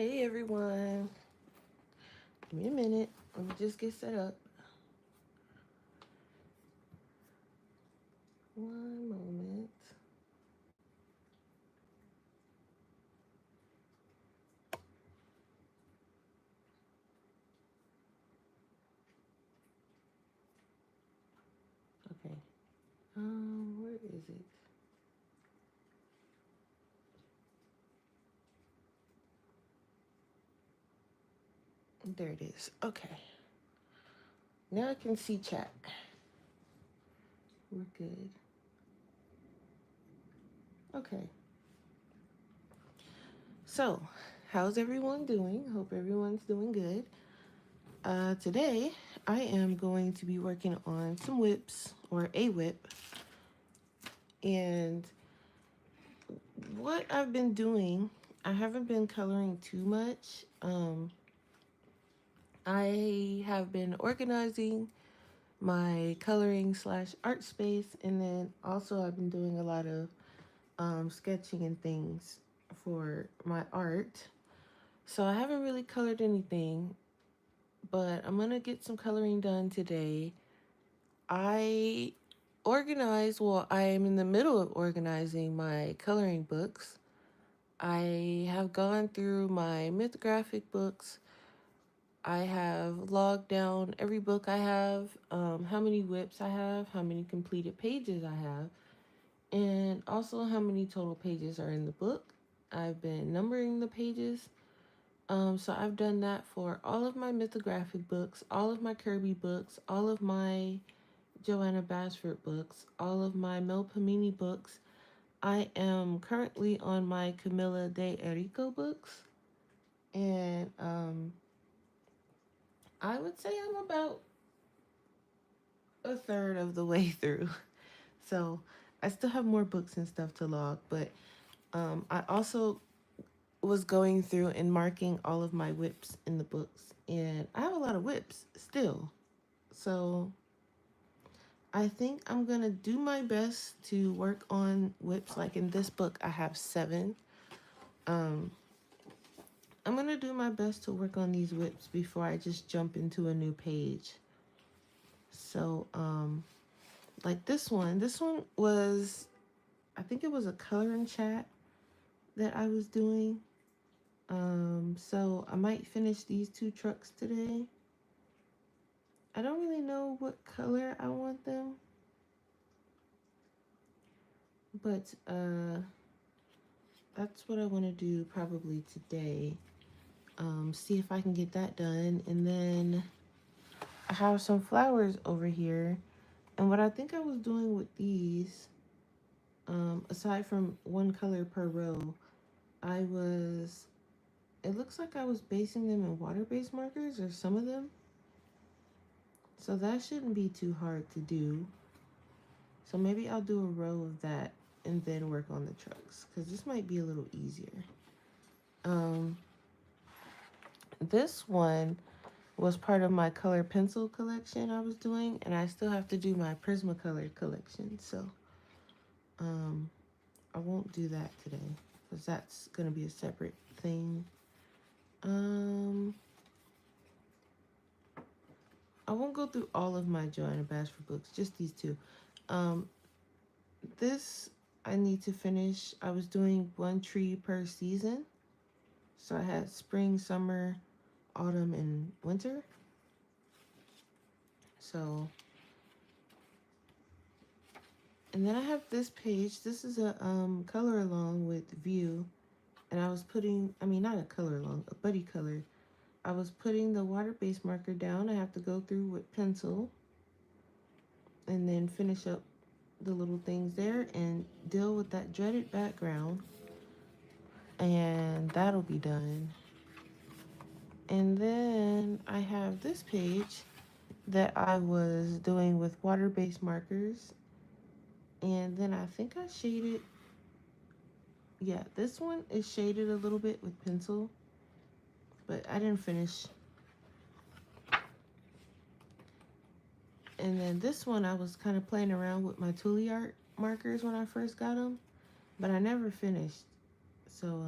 Hey everyone, give me a minute. Let me just get set up. One moment. Okay. Where is it? There it is. Okay. Now I can see chat. We're good. Okay. So, how's everyone doing? Hope everyone's doing good. Today I am going to be working on some whips or a whip. And what I've been doing, I haven't been coloring too much. I have been organizing my coloring / art space, and then also I've been doing a lot of sketching and things for my art. So I haven't really colored anything, but I'm gonna get some coloring done today. I I am in the middle of organizing my coloring books. I have gone through my mythographic books. I have logged down every book I have, how many whips I have, how many completed pages I have, and also how many total pages are in the book. I've been numbering the pages. So I've done that for all of my mythographic books, all of my Kirby books, all of my Joanna Basford books, all of my Mel Pamini books. I am currently on my Camilla de Erico books, and I would say I'm about a third of the way through. So I still have more books and stuff to log, but I also was going through and marking all of my whips in the books, and I have a lot of whips still. So I think I'm gonna do my best to work on whips. Like in this book, I have 7. Um, I'm gonna do my best to work on these whips before I just jump into a new page. So, like this one was, I think it was a coloring chat that I was doing. So I might finish these 2 trucks today. I don't really know what color I want them, but that's what I want to do probably today. See if I can get that done, and then I have some flowers over here. And what I think I was doing with these, aside from one color per row, it looks like I was basing them in water-based markers, or some of them. So that shouldn't be too hard to do. So maybe I'll do a row of that and then work on the trucks, because this might be a little easier. Um, this one was part of my color pencil collection I was doing, and I still have to do my Prismacolor collection. So I won't do that today because that's going to be a separate thing. I won't go through all of my Joanna Bashford books, just these 2. This I need to finish. I was doing 1 tree per season. So I had spring, summer, autumn, and winter. So, and then I have this page. This is a color along with view. And I was putting, I mean, not a color along, a buddy color. I was putting the water-based marker down. I have to go through with pencil and then finish up the little things there and deal with that dreaded background. And that'll be done. And then I have this page that I was doing with water-based markers. And then I think I shaded, yeah, this one is shaded a little bit with pencil, but I didn't finish. And then this one, I was kind of playing around with my Tule art markers when I first got them, but I never finished. So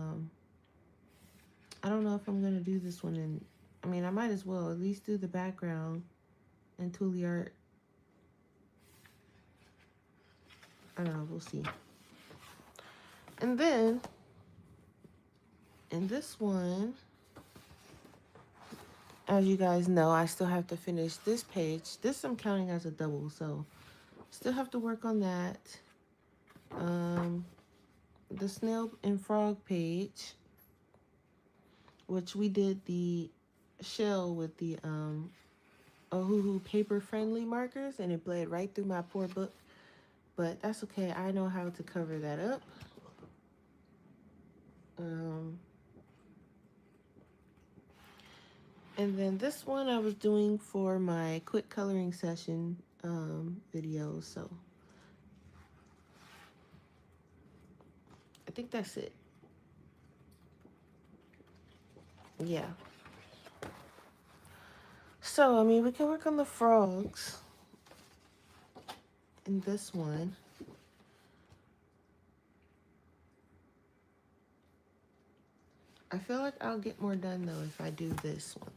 I don't know if I'm gonna do this one in, I mean, I might as well at least do the background and Toolie art. I don't know, we'll see. And then in this one, as you guys know, I still have to finish this page. This I'm counting as a double, so still have to work on that. The snail and frog page, which we did the shell with the Ohuhu paper friendly markers, and it bled right through my poor book, but that's okay. I know how to cover that up. And then this one I was doing for my quick coloring session video, so I think that's it. Yeah. So, I mean, we can work on the frogs in this one. I feel like I'll get more done, though, if I do this one.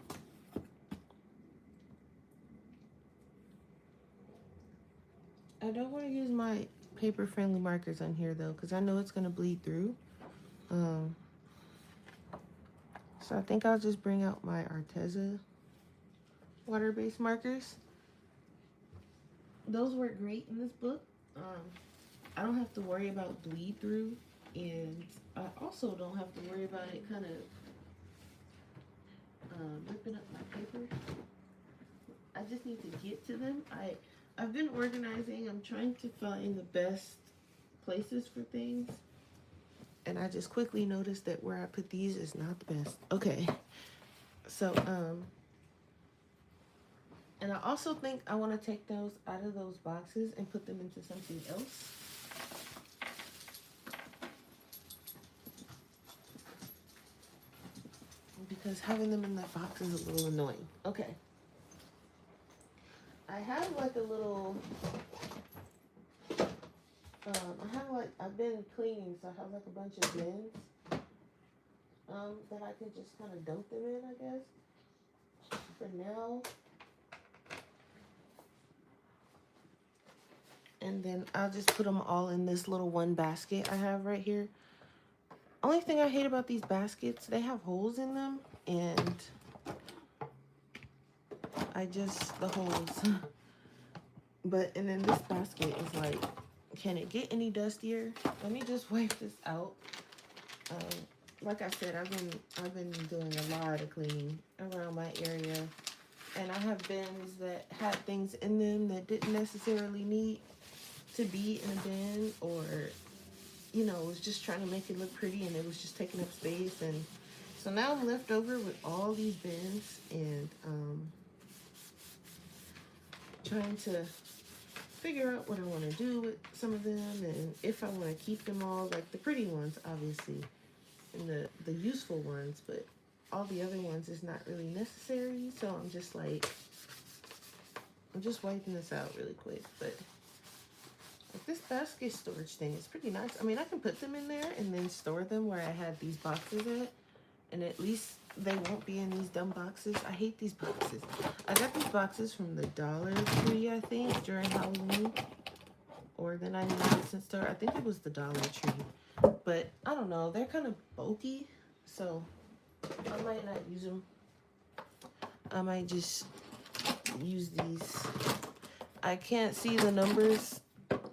I don't want to use my paper-friendly markers on here, though, because I know it's going to bleed through. So I think I'll just bring out my Arteza water-based markers. Those work great in this book. I don't have to worry about bleed through, and I also don't have to worry about it kind of ripping up my paper. I just need to get to them. I've been organizing. I'm trying to find the best places for things, and I just quickly noticed that where I put these is not the best. Okay, so and I also think I want to take those out of those boxes and put them into something else. Because having them in that box is a little annoying. Okay. I have like a little, I've been cleaning, so I have like a bunch of bins that I can just kind of dump them in, I guess, for now. And then I'll just put them all in this little one basket I have right here. Only thing I hate about these baskets, they have holes in them, and the holes. And then this basket is like, can it get any dustier? Let me just wipe this out. Like I said, I've been doing a lot of cleaning around my area, and I have bins that had things in them that didn't necessarily need to be in a bin, or you know, was just trying to make it look pretty, and it was just taking up space. And so now I'm left over with all these bins, and trying to figure out what I want to do with some of them, and if I want to keep them all, like the pretty ones obviously, and the useful ones, but all the other ones is not really necessary. So I'm just wiping this out really quick. But like this basket storage thing is pretty nice. I mean, I can put them in there and then store them where I had these boxes at, and at least they won't be in these dumb boxes. I hate these boxes. I got these boxes from the Dollar Tree, I think, during Halloween, or the 99-cent store. I think it was the Dollar Tree. But I don't know, they're kind of bulky, so I might not use them. I might just use these. I can't see the numbers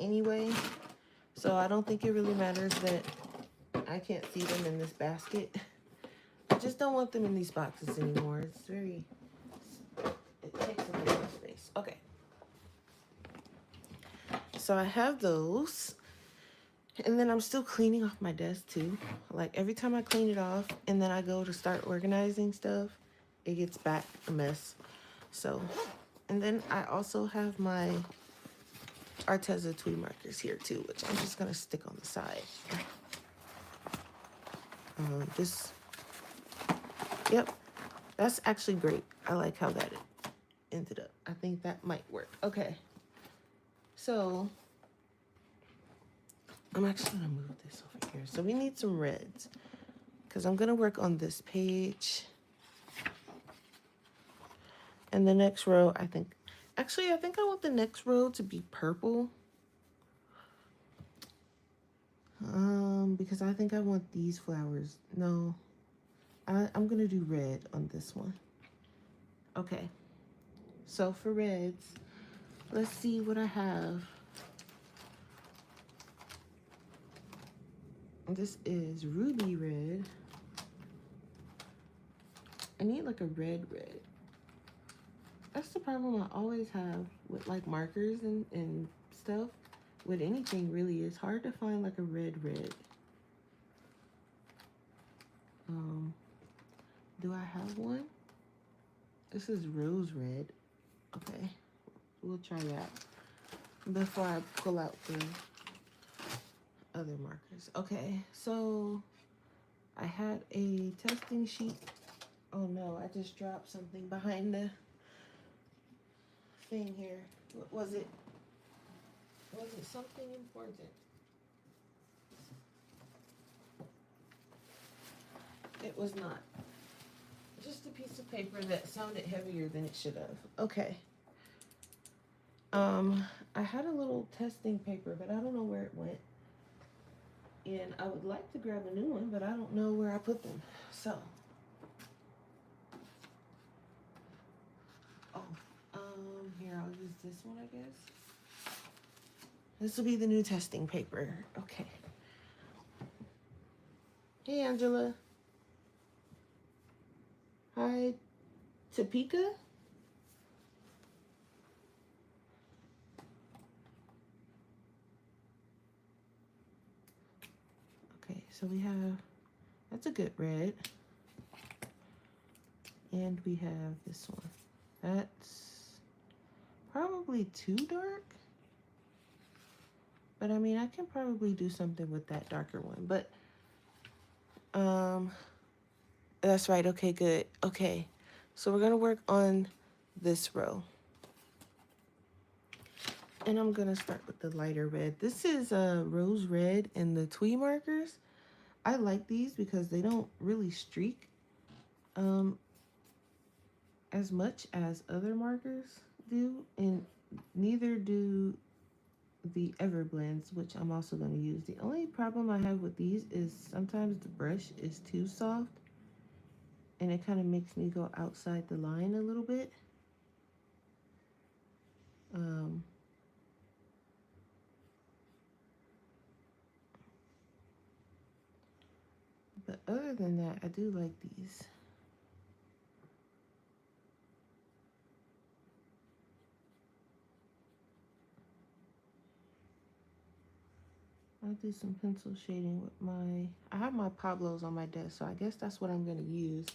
anyway, so I don't think it really matters that I can't see them in this basket. I just don't want them in these boxes anymore. It takes a lot of space. Okay. So I have those. And then I'm still cleaning off my desk too. Like every time I clean it off and then I go to start organizing stuff, it gets back a mess. So, and then I also have my Arteza Twee markers here too, which I'm just gonna stick on the side. Yep, that's actually great. I like how that ended up. I think that might work. Okay, so I'm actually gonna move this over here. So we need some reds, because I'm gonna work on this page. And the next row, I think I want the next row to be purple. Because I think I want these flowers. No, I'm gonna do red on this one. Okay, so for reds, let's see what I have. This is ruby red. I need like a red. That's the problem I always have with like markers and stuff. With anything really, it's hard to find like a red. Do I have one? This is rose red. Okay, we'll try that before I pull out the other markers. Okay, so I had a testing sheet. Oh no, I just dropped something behind the thing here. What was it? Was it something important? It was not. Just a piece of paper that sounded heavier than it should have. Okay. I had a little testing paper, but I don't know where it went. And I would like to grab a new one, but I don't know where I put them. So, here, I'll use this one, I guess. This will be the new testing paper. Okay. Hey, Angela. Hi, Topeka. Okay, so we have, that's a good red. And we have this one. That's probably too dark. But I mean, I can probably do something with that darker one. But, that's right. Okay, good. Okay, so we're going to work on this row. And I'm going to start with the lighter red. This is rose red and the twee markers. I like these because they don't really streak as much as other markers do. And neither do the Everblends, which I'm also going to use. The only problem I have with these is sometimes the brush is too soft. And it kind of makes me go outside the line a little bit. But other than that, I do like these. I'll do some pencil shading with I have my Pablos on my desk, so I guess that's what I'm going to use.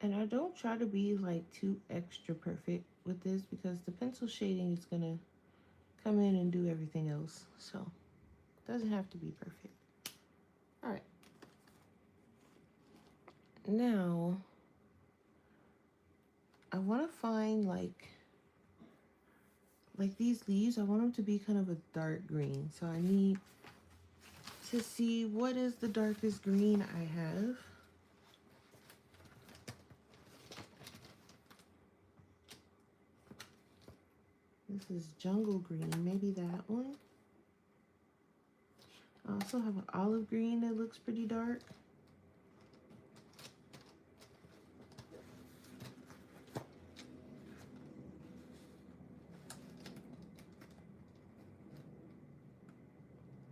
And I don't try to be like too extra perfect with this because the pencil shading is going to come in and do everything else. So it doesn't have to be perfect. All right. Now, I want to find like these leaves. I want them to be kind of a dark green. So I need to see what is the darkest green I have. This is jungle green, maybe that one. I also have an olive green that looks pretty dark.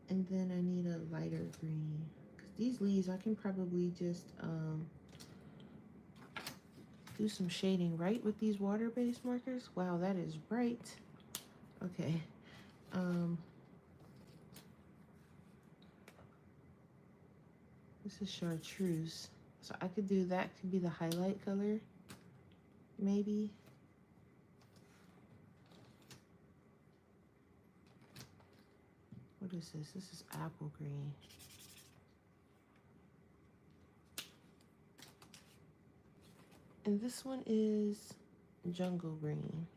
And then I need a lighter green. Because these leaves, I can probably just do some shading right with these water-based markers. Wow, that is bright. Okay. This is chartreuse. So I could do that, could be the highlight color, maybe. What is this? This is apple green. And this one is jungle green.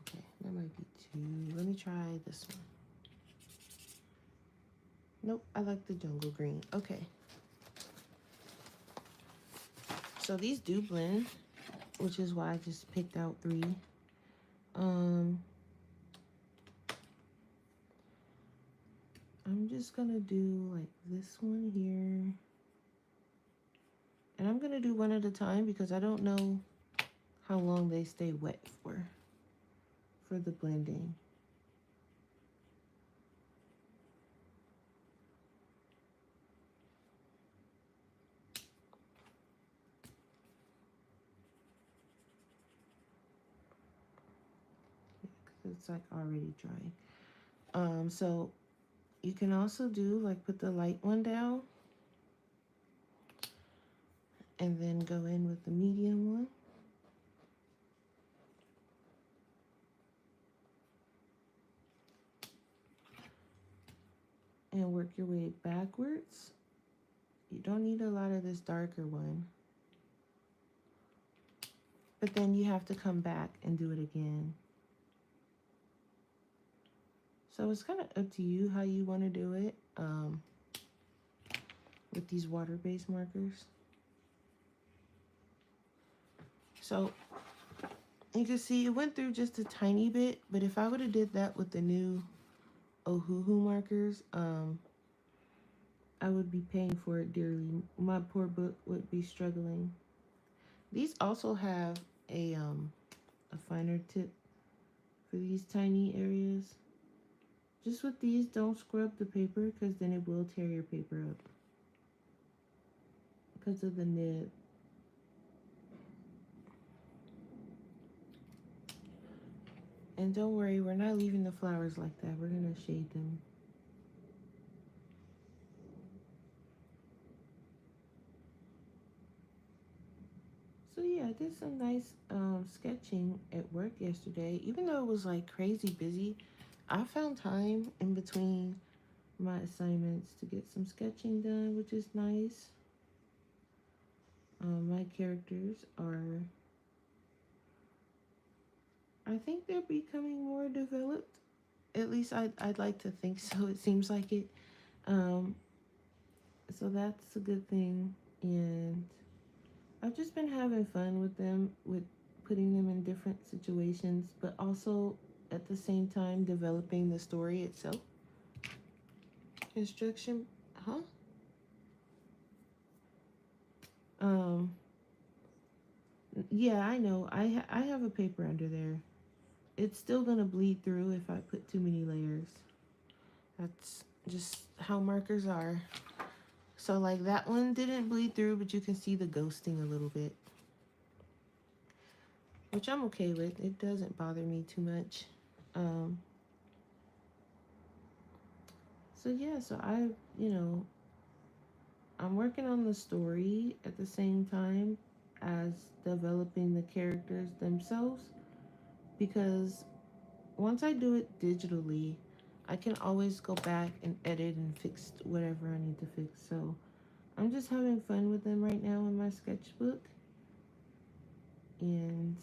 Okay, that might be two. Let me try this one. Nope, I like the jungle green. Okay. So these do blend, which is why I just picked out three. I'm just gonna do like this one here. And I'm gonna do one at a time because I don't know how long they stay wet for the blending. It's like already drying. So you can also do like put the light one down and then go in with the medium one. And work your way backwards. You don't need a lot of this darker one. But then you have to come back and do it again. So it's kind of up to you how you want to do it with these water-based markers. So you can see it went through just a tiny bit, but if I would have did that with the new Ohuhu markers, I would be paying for it dearly. My poor book would be struggling. These also have a finer tip for these tiny areas. Just with these, don't scrub the paper because then it will tear your paper up because of the nib. And don't worry, we're not leaving the flowers like that. We're going to shade them. So yeah, I did some nice sketching at work yesterday. Even though it was like crazy busy, I found time in between my assignments to get some sketching done, which is nice. My characters are, I think they're becoming more developed. At least I'd like to think so. It seems like it. So that's a good thing. And I've just been having fun with them, with putting them in different situations, but also at the same time developing the story itself. Instruction, huh? Yeah, I know. I have a paper under there. It's still gonna bleed through if I put too many layers. That's just how markers are. So like that one didn't bleed through, but you can see the ghosting a little bit, which I'm okay with. It doesn't bother me too much. So yeah, so I'm working on the story at the same time as developing the characters themselves, because once I do it digitally, I can always go back and edit and fix whatever I need to fix. So I'm just having fun with them right now in my sketchbook. And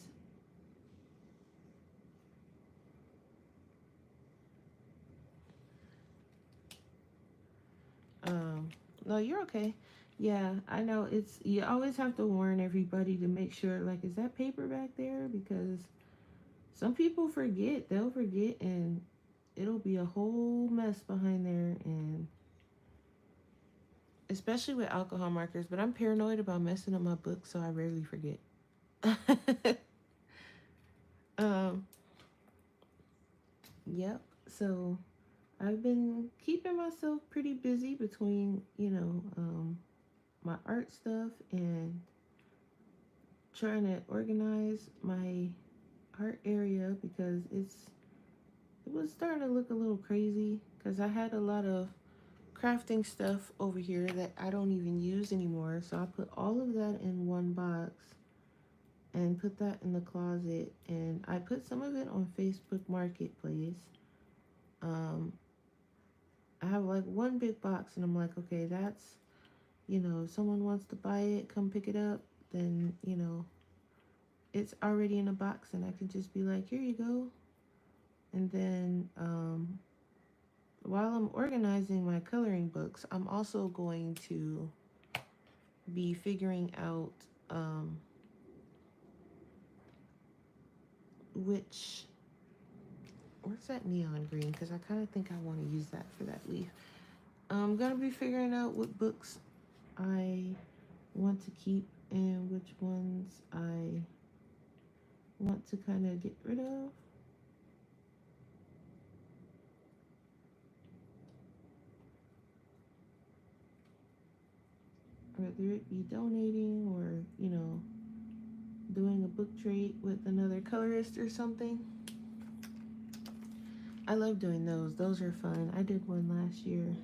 no, you're okay. Yeah, I know you always have to warn everybody to make sure, like, is that paper back there? Because some people forget, they'll forget, and it'll be a whole mess behind there. And especially with alcohol markers, but I'm paranoid about messing up my book, so I rarely forget. um, yep. So I've been keeping myself pretty busy between, my art stuff and trying to organize my art area because it was starting to look a little crazy because I had a lot of crafting stuff over here that I don't even use anymore. So I put all of that in one box and put that in the closet, and I put some of it on Facebook Marketplace. Um, I have like one big box, and I'm like, okay, that's, if someone wants to buy it, come pick it up, then, it's already in a box, and I can just be like, here you go. And then while I'm organizing my coloring books, I'm also going to be figuring out which, where's that neon green? Because I kind of think I want to use that for that leaf. I'm going to be figuring out what books I want to keep and which ones I want to kind of get rid of. Whether it be donating or, doing a book trade with another colorist or something. I love doing those. Those are fun. I did one last year.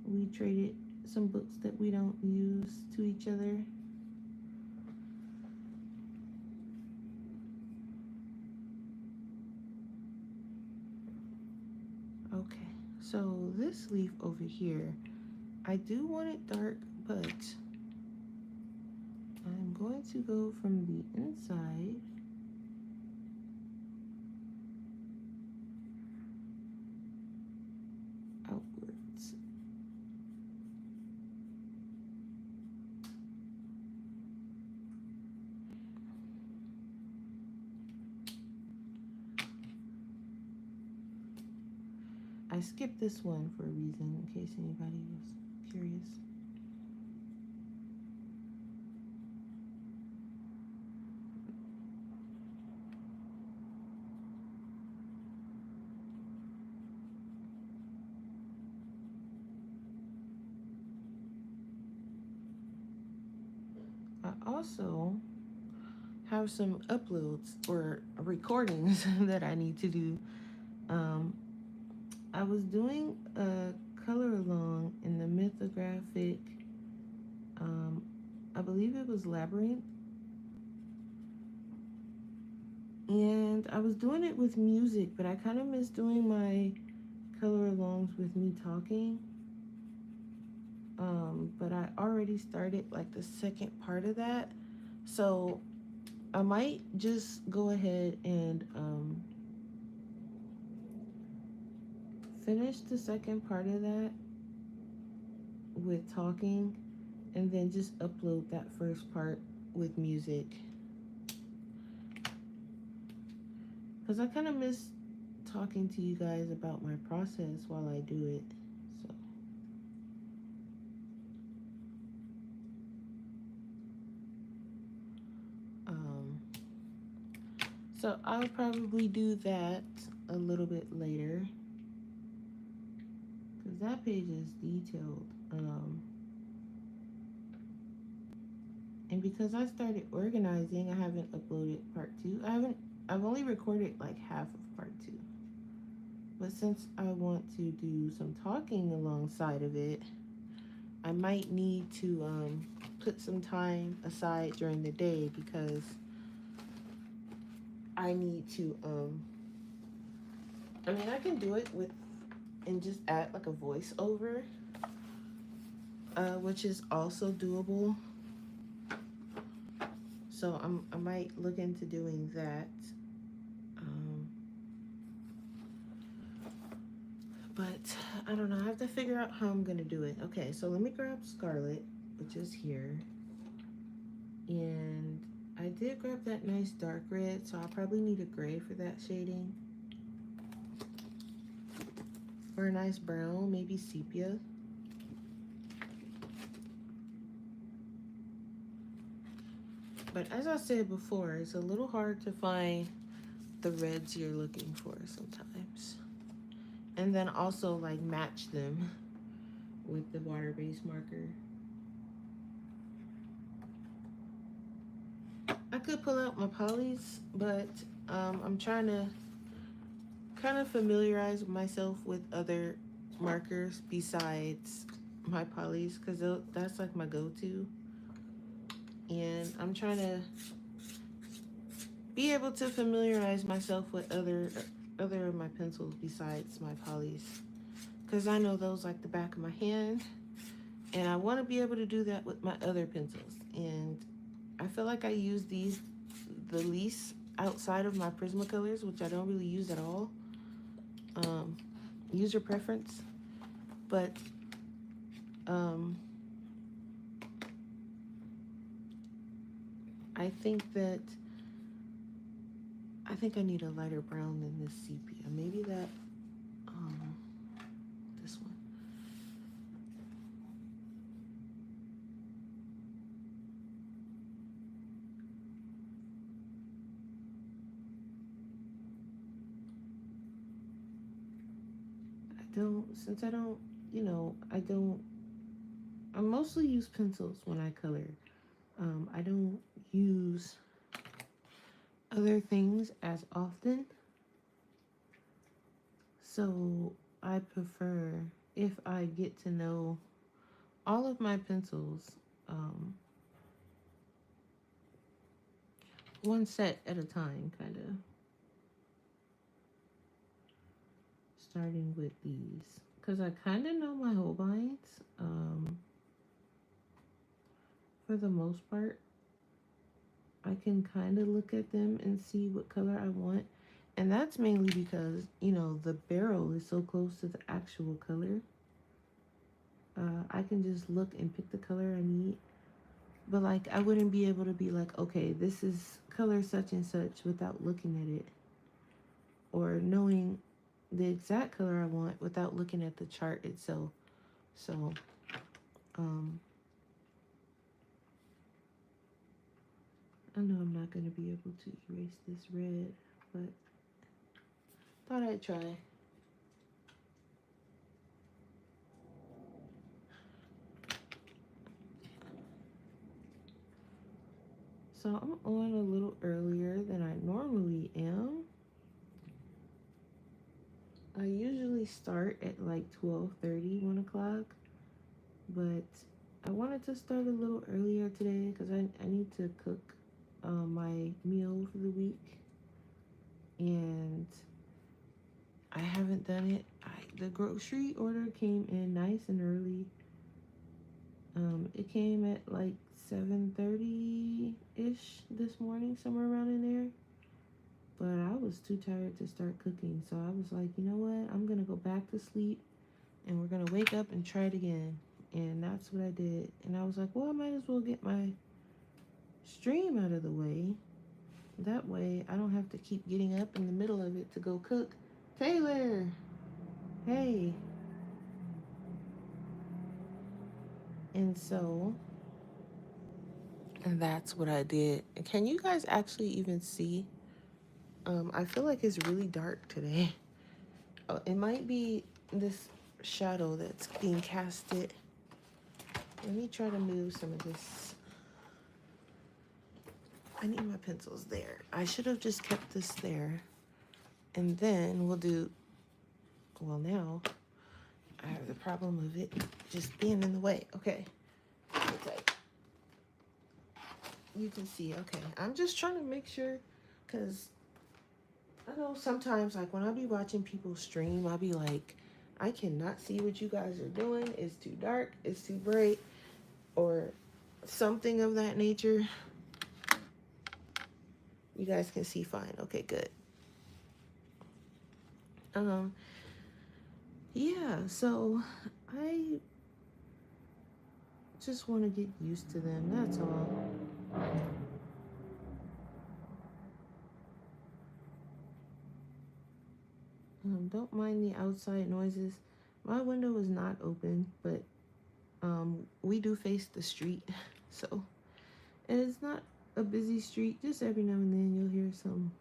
We traded some books that we don't use to each other. Okay, so this leaf over here, I do want it dark, but I'm going to go from the inside outwards. I skipped this one for a reason, in case anybody was curious. I also have some uploads or recordings that I need to do. Um, I was doing a color along in the mythographic, um, I believe it was Labyrinth. And I was doing it with music, but I kind of miss doing my color alongs with me talking. But I already started like the second part of that. So I might just go ahead and finish the second part of that with talking and then just upload that first part with music. Because I kind of miss talking to you guys about my process while I do it. So, um, so I'll probably do that a little bit later. Because that page is detailed. And because I started organizing, I haven't uploaded part two. I've only recorded like half of part two. But since I want to do some talking alongside of it, I might need to put some time aside during the day because I need to, I can do it with, and just add like a voiceover, which is also doable. So I might look into doing that. But I don't know. I have to figure out how I'm going to do it. Okay, so let me grab Scarlet, which is here. And I did grab that nice dark red, so I'll probably need a gray for that shading. Or a nice brown, maybe sepia. But as I said before, it's a little hard to find the reds you're looking for sometimes. And then also like match them with the water-based marker. I could pull out my polys, but I'm trying to kind of familiarize myself with other markers besides my polys because that's like my go-to. And I'm trying to be able to familiarize myself with other other of my pencils besides my polys, because I know those like the back of my hand, and I want to be able to do that with my other pencils. And I feel like I use these the least outside of my Prismacolors, which I don't really use at all. Um, User preference, but um, I think that I need a lighter brown than this sepia. Maybe that um, this one. Since I don't, I mostly use pencils when I color. I don't use other things as often. So I prefer, if I get to know all of my pencils, um, one set at a time, kind of. Starting with these. Because I kind of know my Holbeins, for the most part. I can kind of look at them and see what color I want. And that's mainly because, the barrel is so close to the actual color. I can just look and pick the color I need. But, like, I wouldn't be able to be like, okay, this is color such and such without looking at it. Or knowing the exact color I want without looking at the chart itself. So, I know I'm not going to be able to erase this red, but thought I'd try. So I'm on a little earlier than I normally am. I usually start at like 12:30, 1 o'clock, but I wanted to start a little earlier today because I need to cook my meal for the week, and I haven't done it. The grocery order came in nice and early. It came at like 7:30-ish this morning, somewhere around in there. But I was too tired to start cooking, so I was like, you know what? I'm gonna go back to sleep, and we're gonna wake up and try it again. And that's what I did. And I was like, well, I might as well get my stream out of the way. That way, I don't have to keep getting up in the middle of it to go cook. Taylor, hey. And so, and that's what I did. Can you guys actually even see? I feel like it's really dark today. Oh, it might be this shadow that's being casted. Let me try to move some of this. I need my pencils there. I should have just kept this there. And then we'll do, well, now I have the problem of it just being in the way. Okay. You can see, okay. I'm just trying to make sure, because I know sometimes, like, when I be watching people stream, I'll be like, I cannot see what you guys are doing. It's too dark. It's too bright. Or something of that nature. You guys can see fine. Okay, good. Yeah, so I just want to get used to them. That's all. Don't mind the outside noises. My window is not open, but we do face the street. So, and it's not a busy street. Just every now and then you'll hear some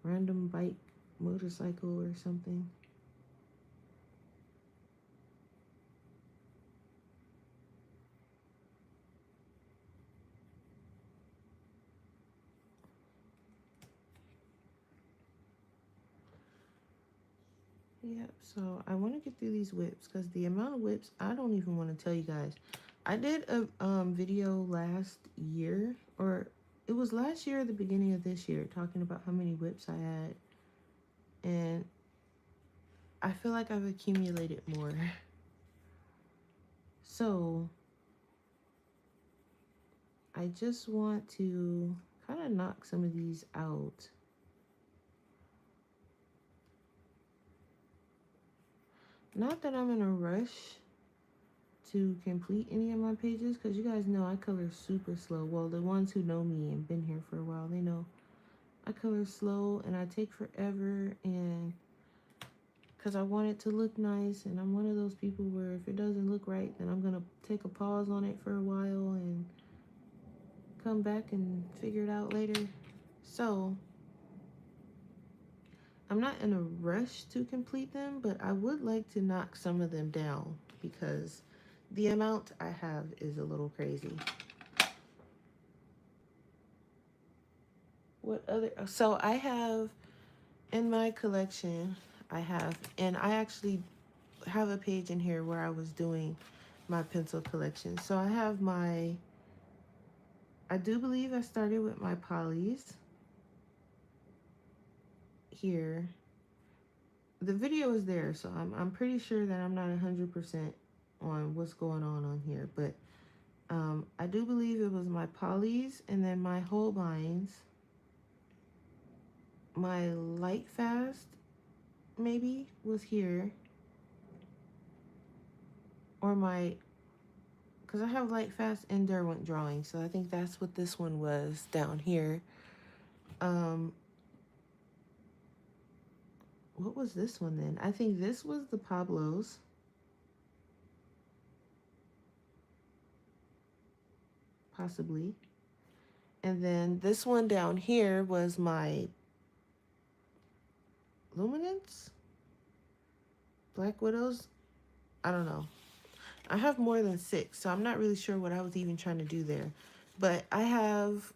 random bike, motorcycle, or something. Yeah, so I want to get through these whips because the amount of whips, I don't even want to tell you guys. I did a video last year, or it was last year or the beginning of this year, talking about how many whips I had. and I feel like I've accumulated more. So I just want to kind of knock some of these out. Not that I'm in a rush to complete any of my pages, because you guys know I color super slow. Well, the ones who know me and been here for a while, they know I color slow and I take forever, and because I want it to look nice, and I'm one of those people where if it doesn't look right, then I'm gonna take a pause on it for a while and come back and figure it out later. So I'm not in a rush to complete them, but I would like to knock some of them down because the amount I have is a little crazy. What other? So I have in my collection, and I actually have a page in here where I was doing my pencil collection. So I do believe I started with my polys here. The video is there, so I'm pretty sure that I'm not 100% on what's going on here, but I do believe it was my polys and then my Holbeins, my light fast maybe was here, or my, because I have light fast and Derwent drawing, so I think that's what this one was down here. What was this one then? I think this was the Pablo's. Possibly. And then this one down here was my Luminance? Black Widows? I don't know. I have more than 6, so I'm not really sure what I was even trying to do there. But I have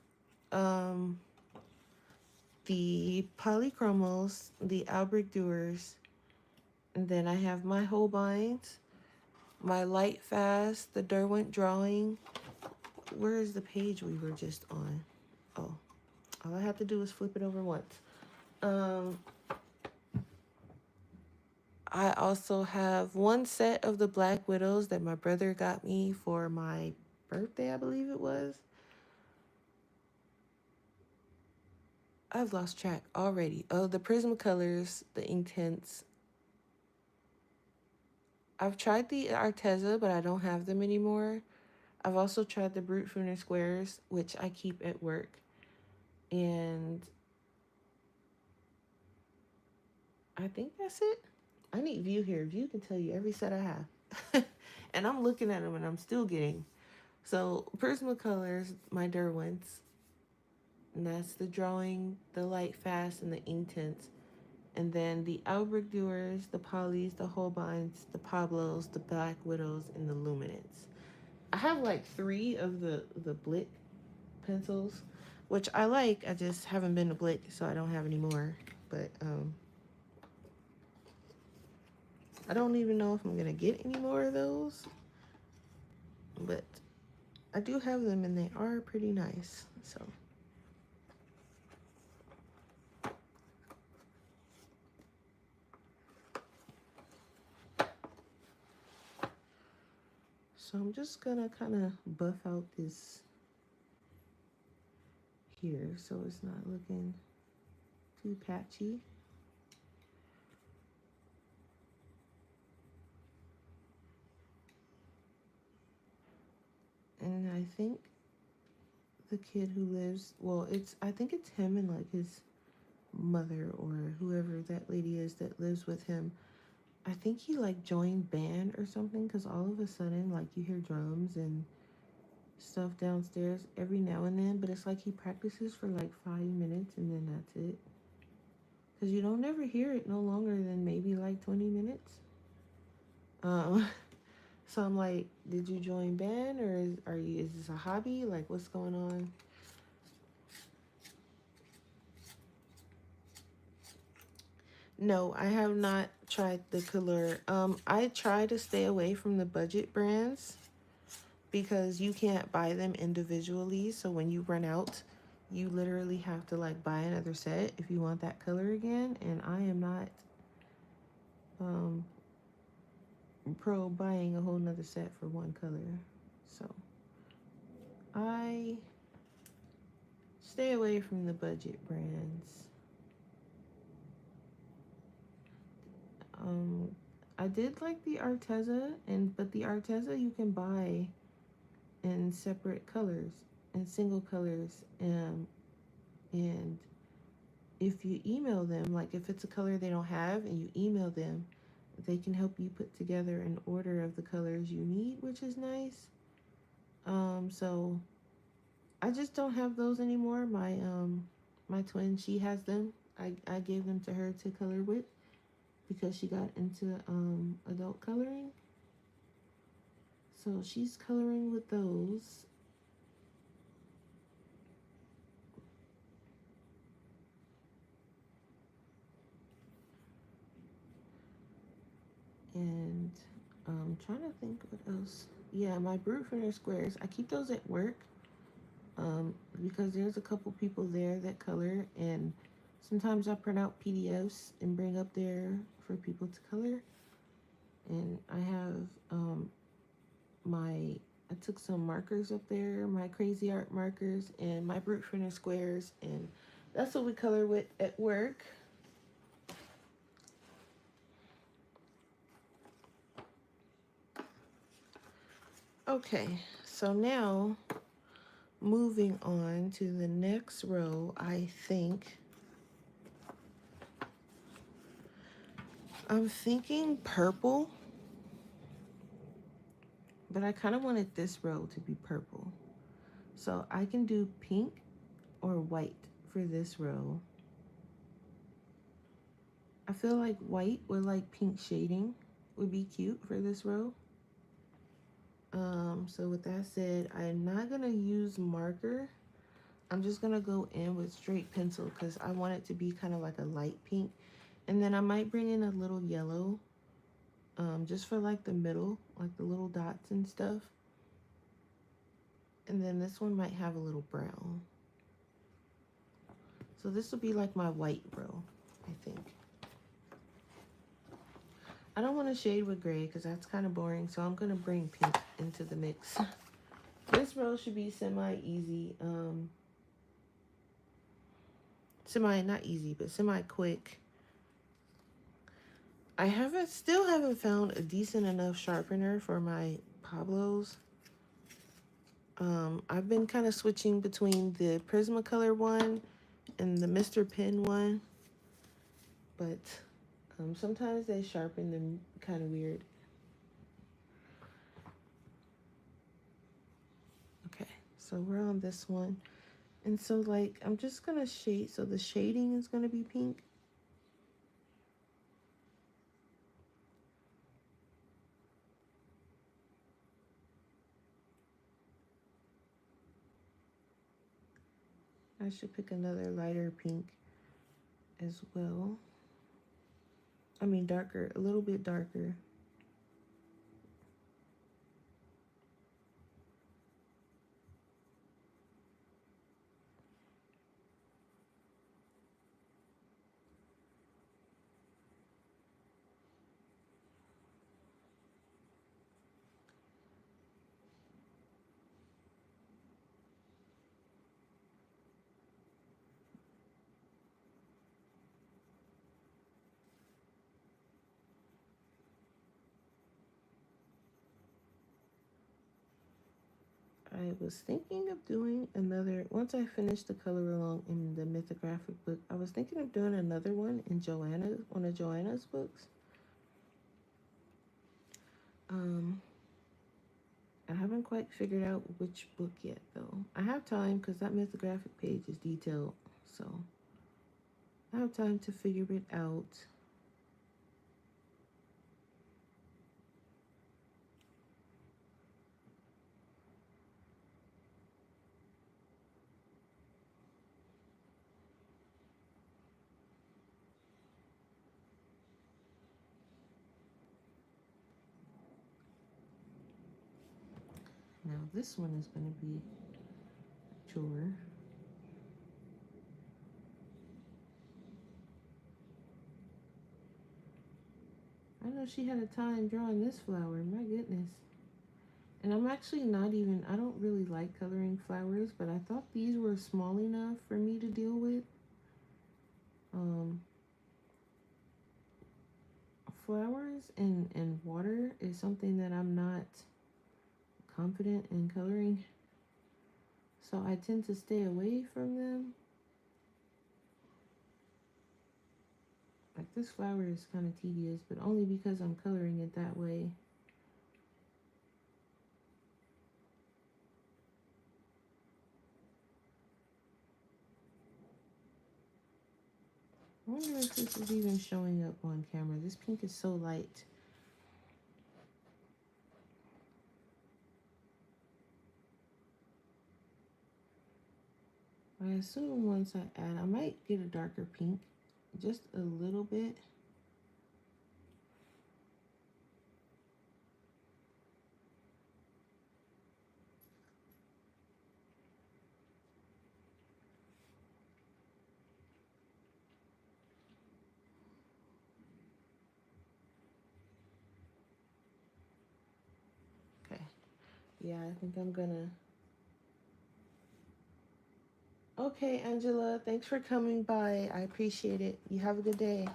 the Polychromos, the Albrecht Dewars, and then I have my Holbeins, my Light Fast, the Derwent drawing. Where is the page we were just on? Oh, all I have to do is flip it over once. I also have one set of the Black Widows that my brother got me for my birthday, I believe it was. I've lost track already. Oh, the Prismacolors, the Inktense. I've tried the Arteza, but I don't have them anymore. I've also tried the Brute Funer Squares, which I keep at work. And I think that's it. I need View here. View can tell you every set I have. And I'm looking at them and I'm still getting. So Prismacolors, my Derwents. And that's the drawing, the light fast, and the Inktense. And then the Albrecht Dewars, the Polys, the Holbeins, the Pablos, the Black Widows, and the Luminance. I have like 3 of the Blick pencils, which I like. I just haven't been to Blick, so I don't have any more. But I don't even know if I'm gonna get any more of those. But I do have them, and they are pretty nice. So I'm just gonna kind of buff out this here so it's not looking too patchy. And I think the kid who lives, well, I think it's him and like his mother or whoever that lady is that lives with him. I think he like joined band or something, because all of a sudden like you hear drums and stuff downstairs every now and then, but it's like he practices for like 5 minutes and then that's it, because you don't ever hear it no longer than maybe like 20 minutes. So I'm like, did you join band, or is this a hobby? Like, what's going on? No, I have not tried the color. I try to stay away from the budget brands because you can't buy them individually. So when you run out, you literally have to like buy another set if you want that color again, and I am not um pro buying a whole nother set for one color. So I stay away from the budget brands. um I did like the Arteza, and but the Arteza you can buy in separate colors, in single colors, and if you email them, like if it's a color they don't have and you email them, they can help you put together an order of the colors you need, which is nice. So I just don't have those anymore. My twin, she has them. I gave them to her to color with because she got into adult coloring. So she's coloring with those. And trying to think what else. Yeah, my brute printer squares. I keep those at work because there's a couple people there that color, and sometimes I print out PDFs and bring up there for people to color. And I have my I took some markers up there, my crazy art markers, and my brute printer squares, and that's what we color with at work. Okay, so now moving on to the next row, I'm thinking purple, but I kind of wanted this row to be purple. So I can do pink or white for this row. I feel like white with like pink shading would be cute for this row. So with that said, I'm not gonna use marker. I'm just gonna go in with straight pencil because I want it to be kind of like a light pink. And then I might bring in a little yellow, just for like the middle, like the little dots and stuff. And then this one might have a little brown. So this will be like my white row, I think. I don't want to shade with gray because that's kind of boring, so I'm going to bring pink into the mix. This row should be semi-easy. Not easy, but semi-quick. Still haven't found a decent enough sharpener for my Pablos. I've been kind of switching between the Prismacolor one and the Mr. Pen one, but sometimes they sharpen them kind of weird. Okay, so we're on this one. And so like, I'm just gonna shade, so the shading is gonna be pink. I should pick another lighter pink as well. I mean darker, a little bit darker. I was thinking of doing another, once I finish the color along in the mythographic book, I was thinking of doing another one in one of Joanna's books. Um, I haven't quite figured out which book yet though. I have time because that mythographic page is detailed, so I have time to figure it out. Now this one is going to be a chore. know she had a time drawing this flower. My goodness. And I'm actually not even, I don't really like coloring flowers, but I thought these were small enough for me to deal with. Um, Flowers and water is something that I'm not confident in coloring. So I tend to stay away from them. Like this flower is kind of tedious, but only because I'm coloring it that way. I wonder if this is even showing up on camera. This pink is so light. I assume once I add, I might get a darker pink, just a little bit. Okay. Yeah, I think I'm gonna. Okay, Angela, thanks for coming by. I appreciate it. You have a good day.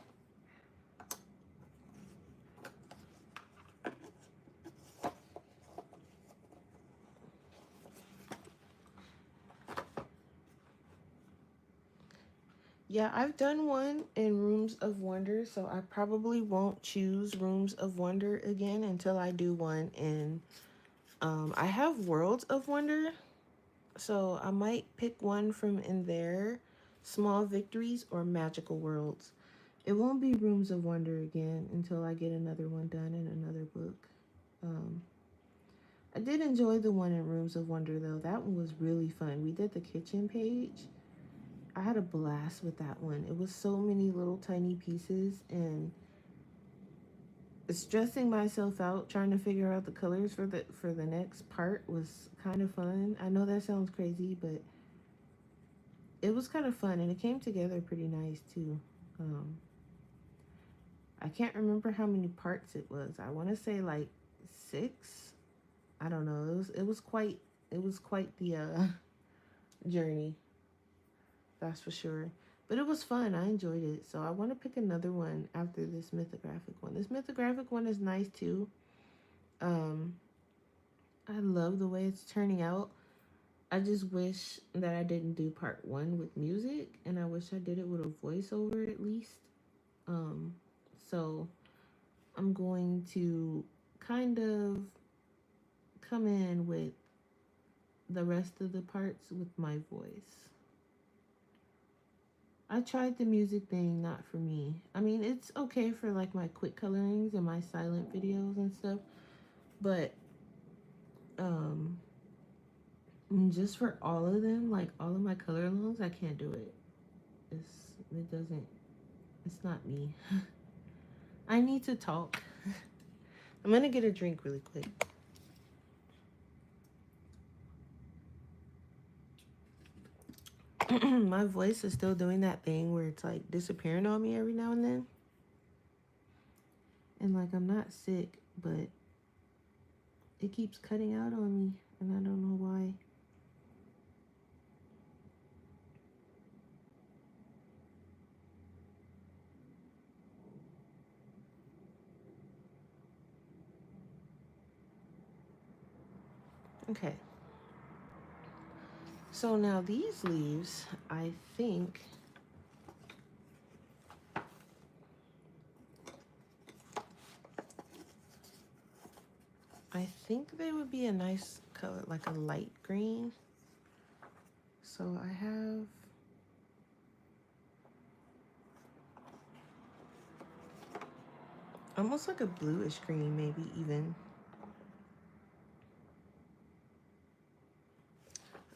Yeah, I've done one in Rooms of Wonder, so I probably won't choose Rooms of Wonder again until I do one in. I have Worlds of Wonder, so I might pick one from in there, Small Victories or Magical Worlds. It won't be Rooms of Wonder again until I get another one done in another book. Um, I did enjoy the one in Rooms of Wonder though. That one was really fun. We did the kitchen page. I had a blast with that one. It was so many little tiny pieces, and stressing myself out trying to figure out the colors for the next part was kind of fun. I know that sounds crazy, but it was kind of fun, and it came together pretty nice too. Um, I can't remember how many parts it was. I want to say like 6. I don't know. It was quite the journey. That's for sure. But it was fun. I enjoyed it. So I want to pick another one after this mythographic one. This mythographic one is nice too. Um, I love the way it's turning out. I just wish that I didn't do part 1 with music, and I wish I did it with a voiceover at least. Um, so I'm going to kind of come in with the rest of the parts with my voice. I tried the music thing, not for me. I mean, it's okay for like my quick colorings and my silent videos and stuff, but um just for all of them, like all of my color alongs, I can't do it. It doesn't, it's not me. I need to talk. I'm gonna get a drink really quick. My voice is still doing that thing where it's like disappearing on me every now and then. And like I'm not sick, but it keeps cutting out on me, and I don't know why. Okay. So now these leaves, I think they would be a nice color, like a light green. So I have almost like a bluish green, maybe even.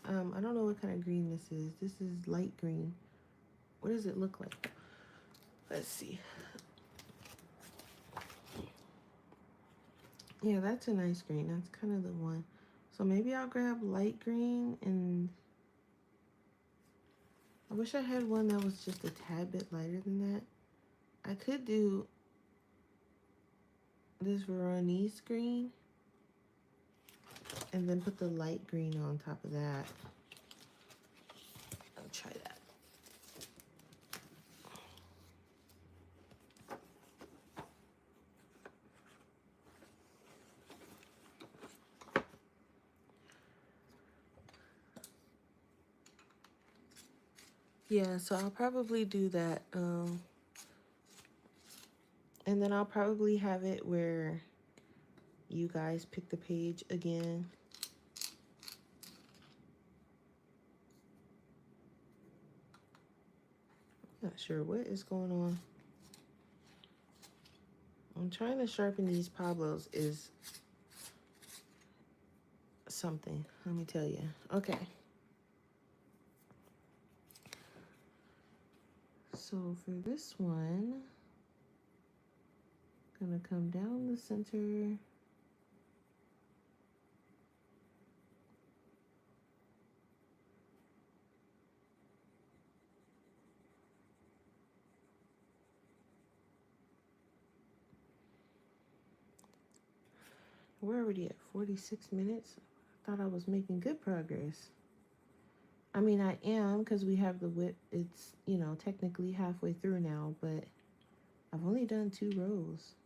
I don't know what kind of green this is. This is light green. What does it look like? Let's see. Yeah, that's a nice green. That's kind of the one. So maybe I'll grab light green, and I wish I had one that was just a tad bit lighter than that. I could do this Veronese green and then put the light green on top of that. I'll try that. Yeah, so I'll probably do that. And then I'll probably have it where you guys pick the page again. Not sure what is going on. I'm trying to sharpen these Pablos is something, let me tell you. Okay. So for this one, I'm gonna come down the center. We're already at 46 minutes. I thought I was making good progress. I mean, I am because we have the width. It's, you know, technically halfway through now, but I've only done 2 rows.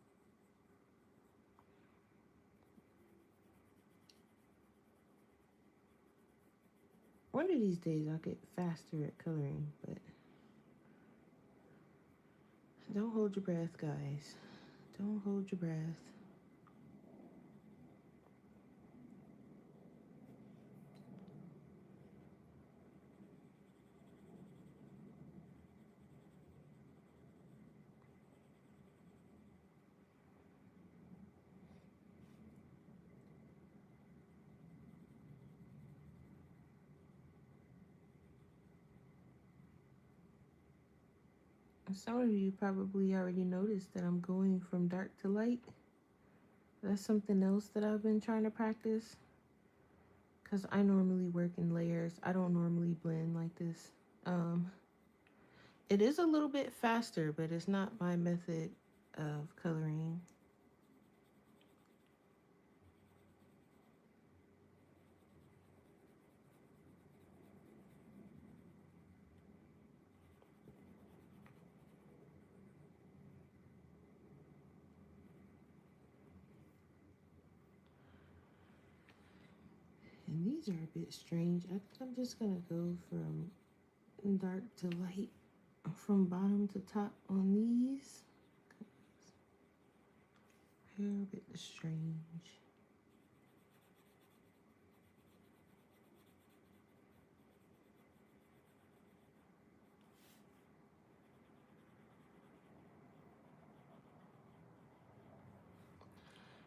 One of these days I'll get faster at coloring, but don't hold your breath, guys. Don't hold your breath. Some of you probably already noticed that I'm going from dark to light. That's something else that I've been trying to practice because I normally work in layers. I don't normally blend like this. It is a little bit faster, but it's not my method of coloring. And these are a bit strange. I think I'm just gonna go from dark to light from bottom to top on these. They're a bit strange.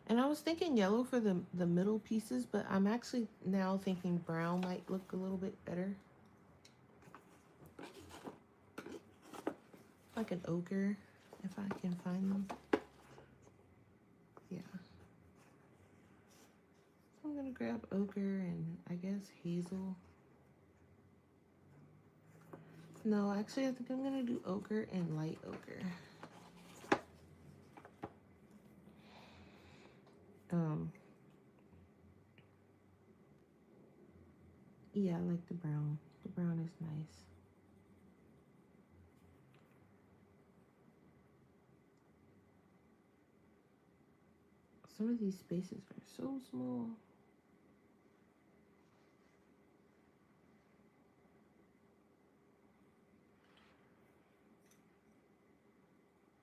And I was thinking yellow for the middle pieces, but I'm actually now thinking brown might look a little bit better. Like an ochre, if I can find them. Yeah. So I'm gonna grab ochre and I guess hazel. No, actually I think I'm gonna do ochre and light ochre. Yeah, I like the brown. The brown is nice. Some of these spaces are so small.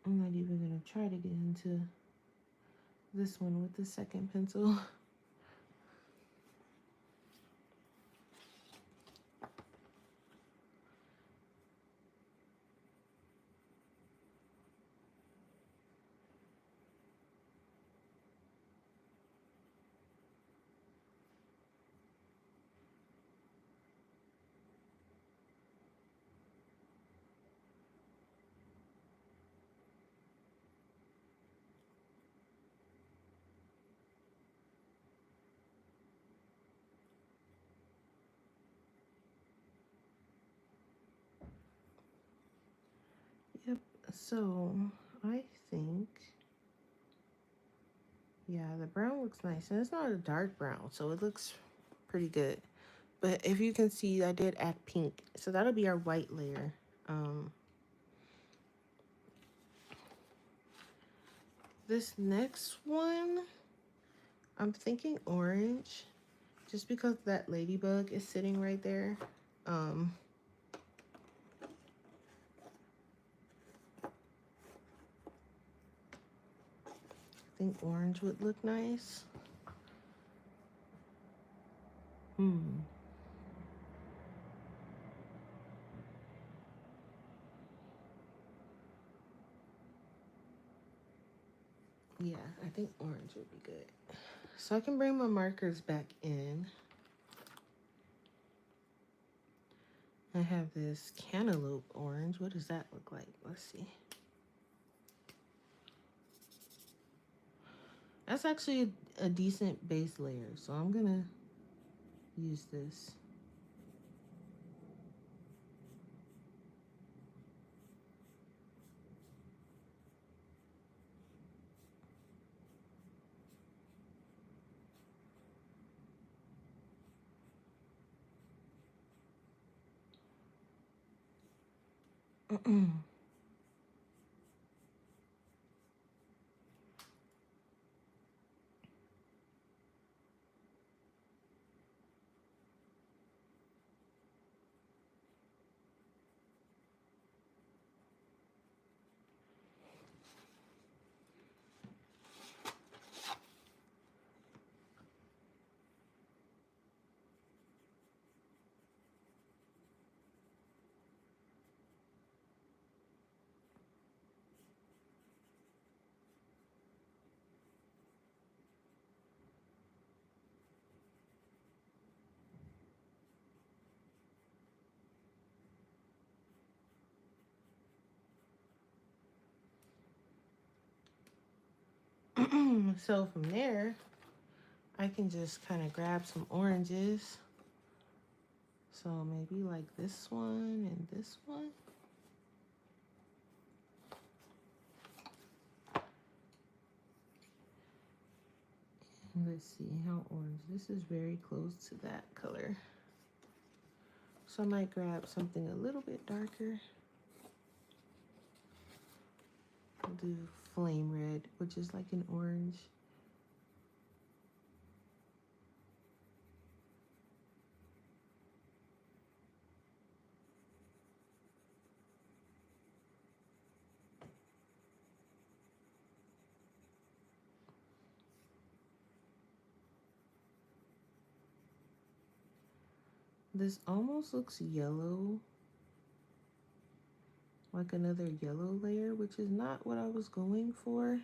I'm not even gonna try to get into this one with the second pencil. Yep, so I think Yeah, the brown looks nice. And it's not a dark brown, so it looks pretty good. But if you can see, I did add pink. So that'll be our white layer. Um, this next one, I'm thinking orange. Just because that ladybug is sitting right there. Um, I think orange would look nice. Hmm. Yeah, I think orange would be good. So I can bring my markers back in. I have this cantaloupe orange. What does that look like? Let's see. That's actually a decent base layer, so I'm gonna use this. So from there, I can just kind of grab some oranges. So maybe like this one and this one. Let's see how orange. This is very close to that color. So I might grab something a little bit darker. I'll do flame red, which is like an orange. This almost looks yellow, like another yellow layer, which is not what I was going for.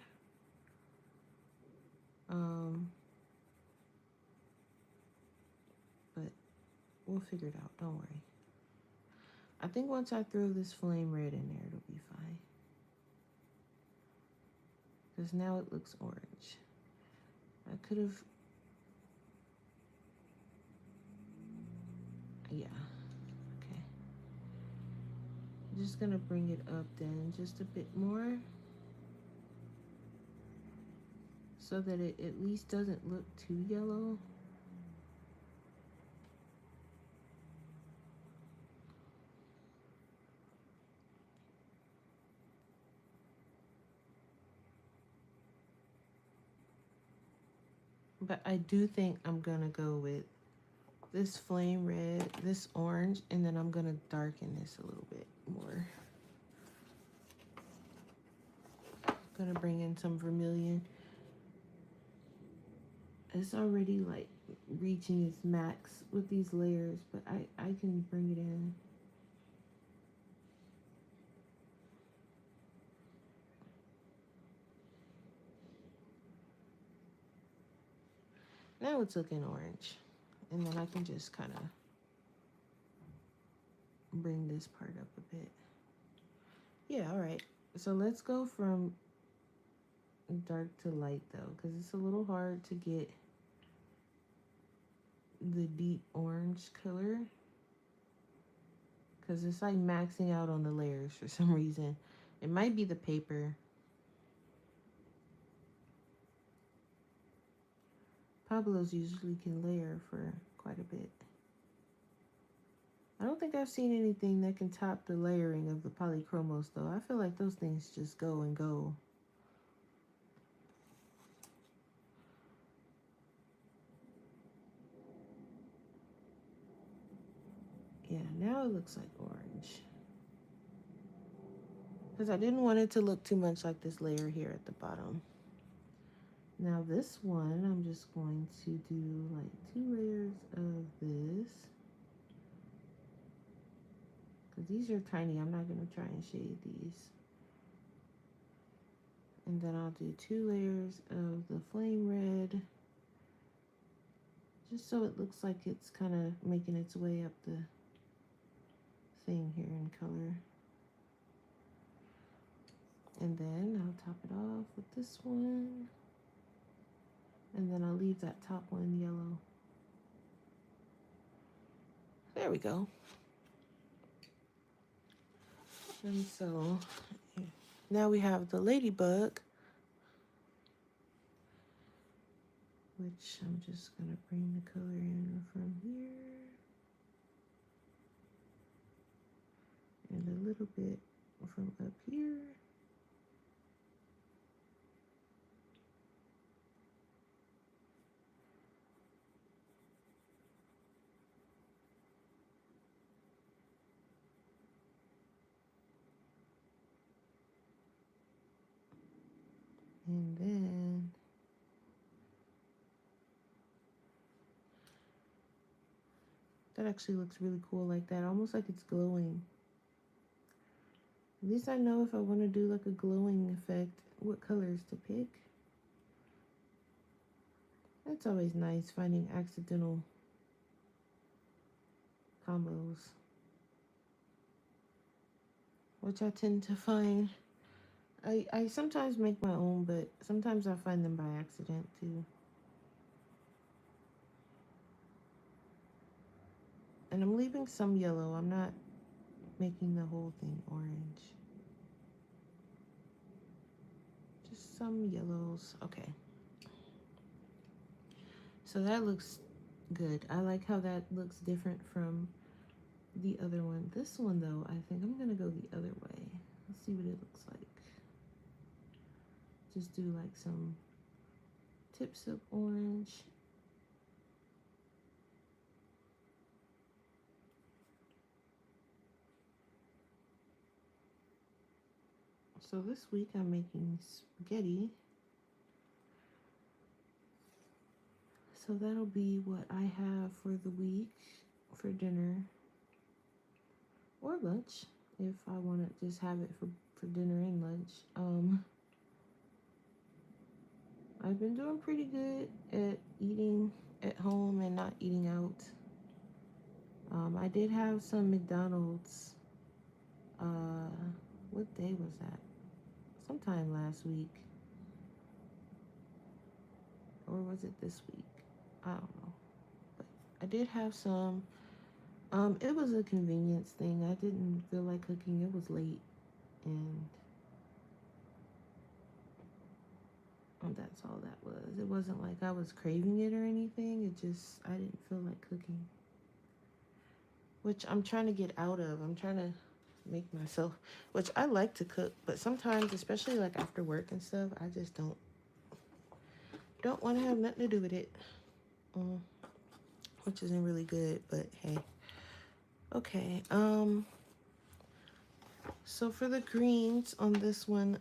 Um, but we'll figure it out. Don't worry. I think once I throw this flame red in there, it'll be fine. Because now it looks orange. I could have, yeah, okay. I'm just gonna bring it up then just a bit more so that it at least doesn't look too yellow. But I do think I'm gonna go with this flame red, this orange, and then I'm gonna darken this a little bit more. Gonna bring in some vermilion. It's already like reaching its max with these layers, but I can bring it in. Now it's looking orange. And then I can just kind of bring this part up a bit. Yeah, all right. So let's go from dark to light though, because it's a little hard to get the deep orange color. Because it's like maxing out on the layers for some reason. It might be the paper. Pablos usually can layer for quite a bit. I don't think I've seen anything that can top the layering of the polychromos though. I feel like those things just go and go. Yeah, now it looks like orange. Because I didn't want it to look too much like this layer here at the bottom. Now this one, I'm just going to do like 2 layers of this. Because these are tiny, I'm not going to try and shade these. And then I'll do 2 layers of the flame red. Just so it looks like it's kind of making its way up the thing here in color. And then I'll top it off with this one. And then I'll leave that top one yellow. There we go. And so now we have the ladybug, which I'm just gonna bring the color in from here. And a little bit from up here. And then that actually looks really cool like that, almost like it's glowing. At least I know if I want to do like a glowing effect, what colors to pick. It's always nice finding accidental combos, which I tend to find. I sometimes make my own, but sometimes I find them by accident too. And I'm leaving some yellow. I'm not making the whole thing orange. Just some yellows. Okay. So that looks good. I like how that looks different from the other one. This one though, I think I'm gonna go the other way. Let's see what it looks like. Just do like some tips of orange. So this week I'm making spaghetti. So that'll be what I have for the week for dinner or lunch if I want to just have it for dinner and lunch. I've been doing pretty good at eating at home and not eating out. I did have some McDonald's. What day was that? Sometime last week. Or was it this week? I don't know. But I did have some. It was a convenience thing. I didn't feel like cooking. It was late. And that's all that was. It wasn't like I was craving it or anything. It just, I didn't feel like cooking. Which I'm trying to get out of. I'm trying to make myself, which I like to cook, but sometimes, especially like after work and stuff, I just don't want to have nothing to do with it. Which isn't really good, but hey. Okay, so for the greens on this one,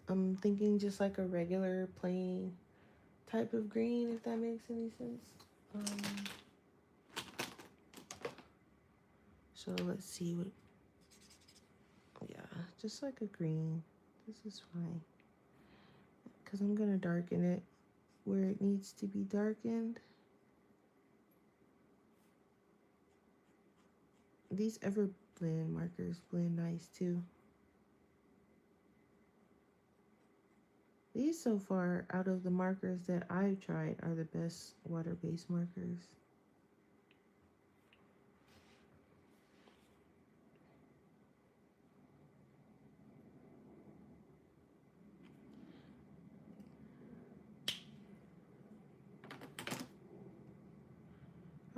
I'm thinking just like a regular plain type of green, if that makes any sense. So let's see what, yeah, just like a green. This is fine. Because I'm going to darken it where it needs to be darkened. These Everblend markers blend nice too. These so far, out of the markers that I've tried, are the best water-based markers.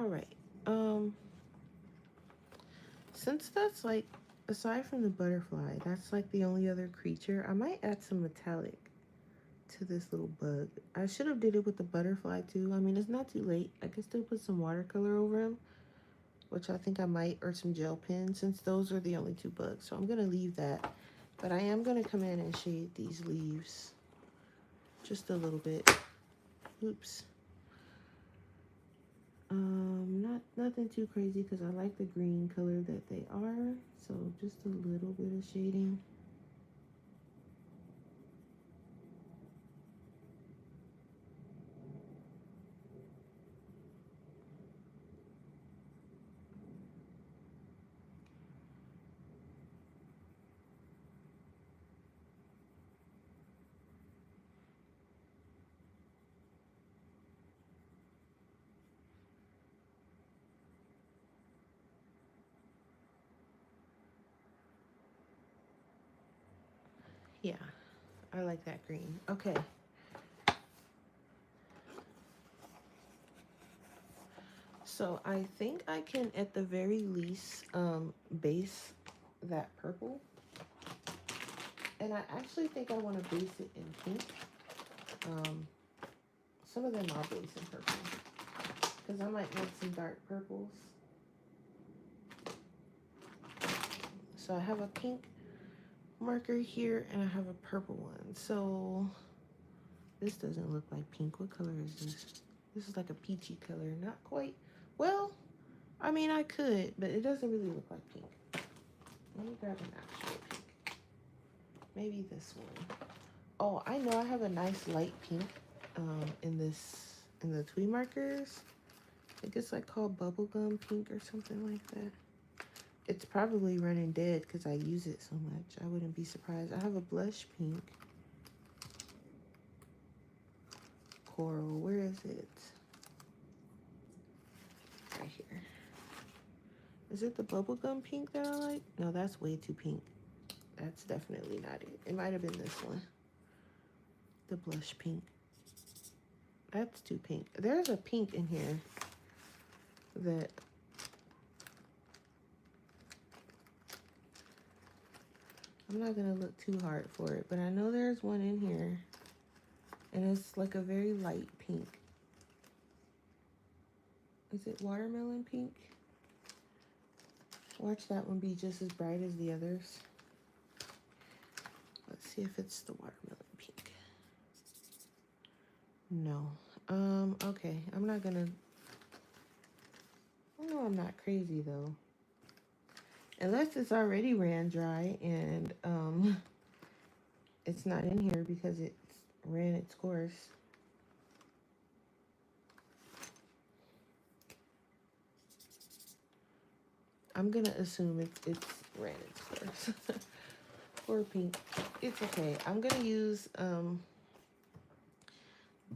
All right. Since that's like, aside from the butterfly, that's like the only other creature, I might add some metallic to this little bug. I should have did it with the butterfly too. I mean, it's not too late. I can still put some watercolor over him, which I think I might, or some gel pens, since those are the only two bugs. So I'm gonna leave that. But I am gonna come in and shade these leaves just a little bit. Oops. Nothing too crazy because I like the green color that they are. So just a little bit of shading. Yeah, I like that green. Okay. So I think I can, at the very least, base that purple. And I actually think I want to base it in pink. Um, some of them I'll base in purple. Because I might want some dark purples. So I have a pink marker here and I have a purple one. So this doesn't look like pink. What color is this? This is like a peachy color. Not quite. Well, I mean, I could, but it doesn't really look like pink. Let me grab an actual pink. Maybe this one. Oh, I know I have a nice light pink in the Twee markers. I think it's like called bubblegum pink or something like that. It's probably running dead because I use it so much. I wouldn't be surprised. I have a blush pink. Coral, where is it? Right here. Is it the bubblegum pink that I like? No, that's way too pink. That's definitely not it. It might have been this one. The blush pink. That's too pink. There's a pink in here that I'm not gonna look too hard for it, but I know there's one in here and it's like a very light pink. Is it watermelon pink? Watch that one be just as bright as the others. Let's see if it's the watermelon pink. No. Okay. I'm not gonna... No, I'm not crazy though. Unless it's already ran dry and it's not in here because it's ran its course. I'm gonna assume it's ran its course. For pink. It's okay. I'm gonna use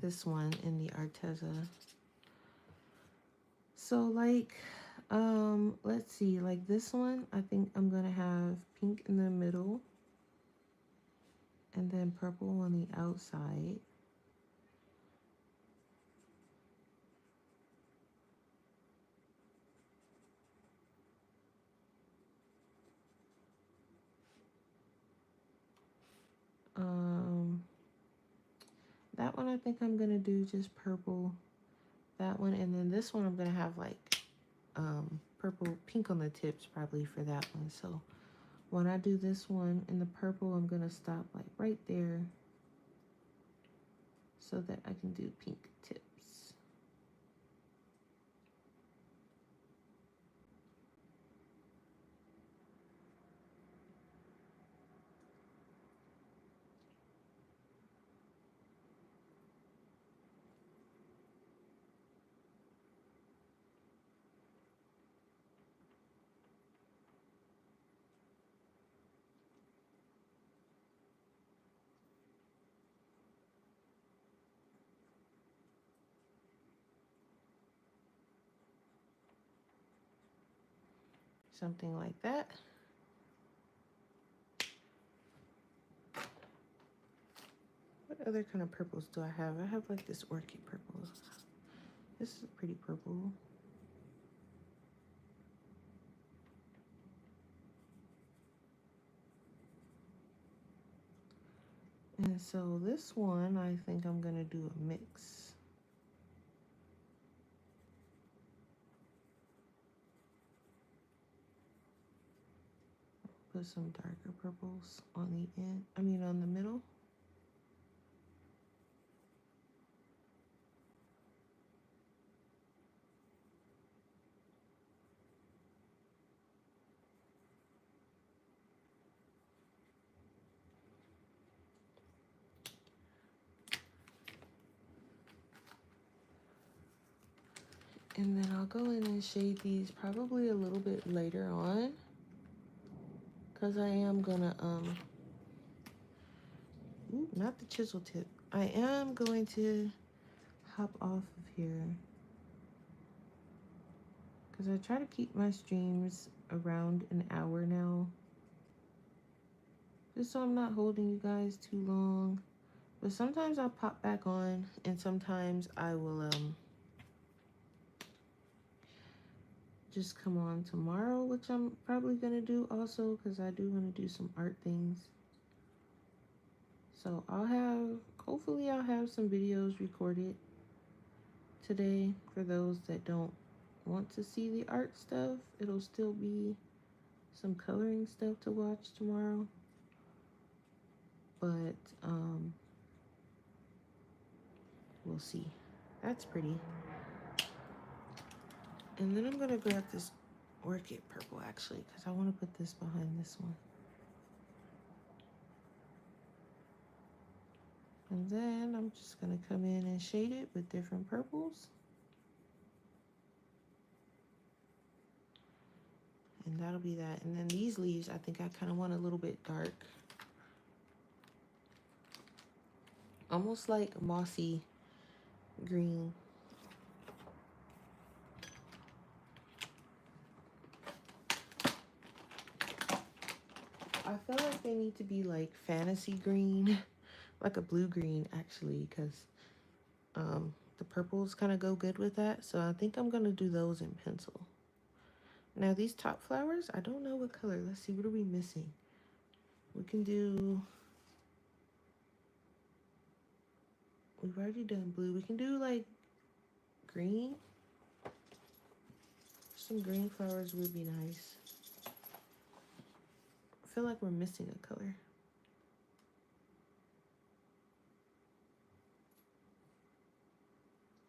this one in the Arteza. So like let's see, like this one, I think I'm gonna have pink in the middle and then purple on the outside. That one I think I'm gonna do just purple. That one, and then this one I'm gonna have like purple, pink on the tips probably for that one. So when I do this one in the purple, I'm gonna stop like right there so that I can do pink tips. Something like that. What other kind of purples do I have? I have like this orchid purple. This is a pretty purple. And so this one, I think I'm gonna do a mix. Put some darker purples on the end, on the middle. And then I'll go in and shade these probably a little bit later on, because I am gonna, not the chisel tip. I am going to hop off of here, because I try to keep my streams around an hour now, just so I'm not holding you guys too long. But sometimes I'll pop back on, and sometimes I will just come on tomorrow, which I'm probably gonna do also, because I do want to do some art things. So hopefully I'll have some videos recorded today for those that don't want to see the art stuff. It'll still be some coloring stuff to watch tomorrow. But we'll see. That's pretty. And then I'm gonna grab this orchid purple actually, because I want to put this behind this one. And then I'm just gonna come in and shade it with different purples. And that'll be that. And then these leaves, I think I kind of want a little bit dark. Almost like mossy green. I feel like they need to be like fantasy green, like a blue green actually, because the purples kind of go good with that. So I think I'm gonna do those in pencil. Now these top flowers, I don't know what color. Let's see, what are we missing? We can do, we've already done blue. We can do like green. Some green flowers would be nice. I feel like we're missing a color.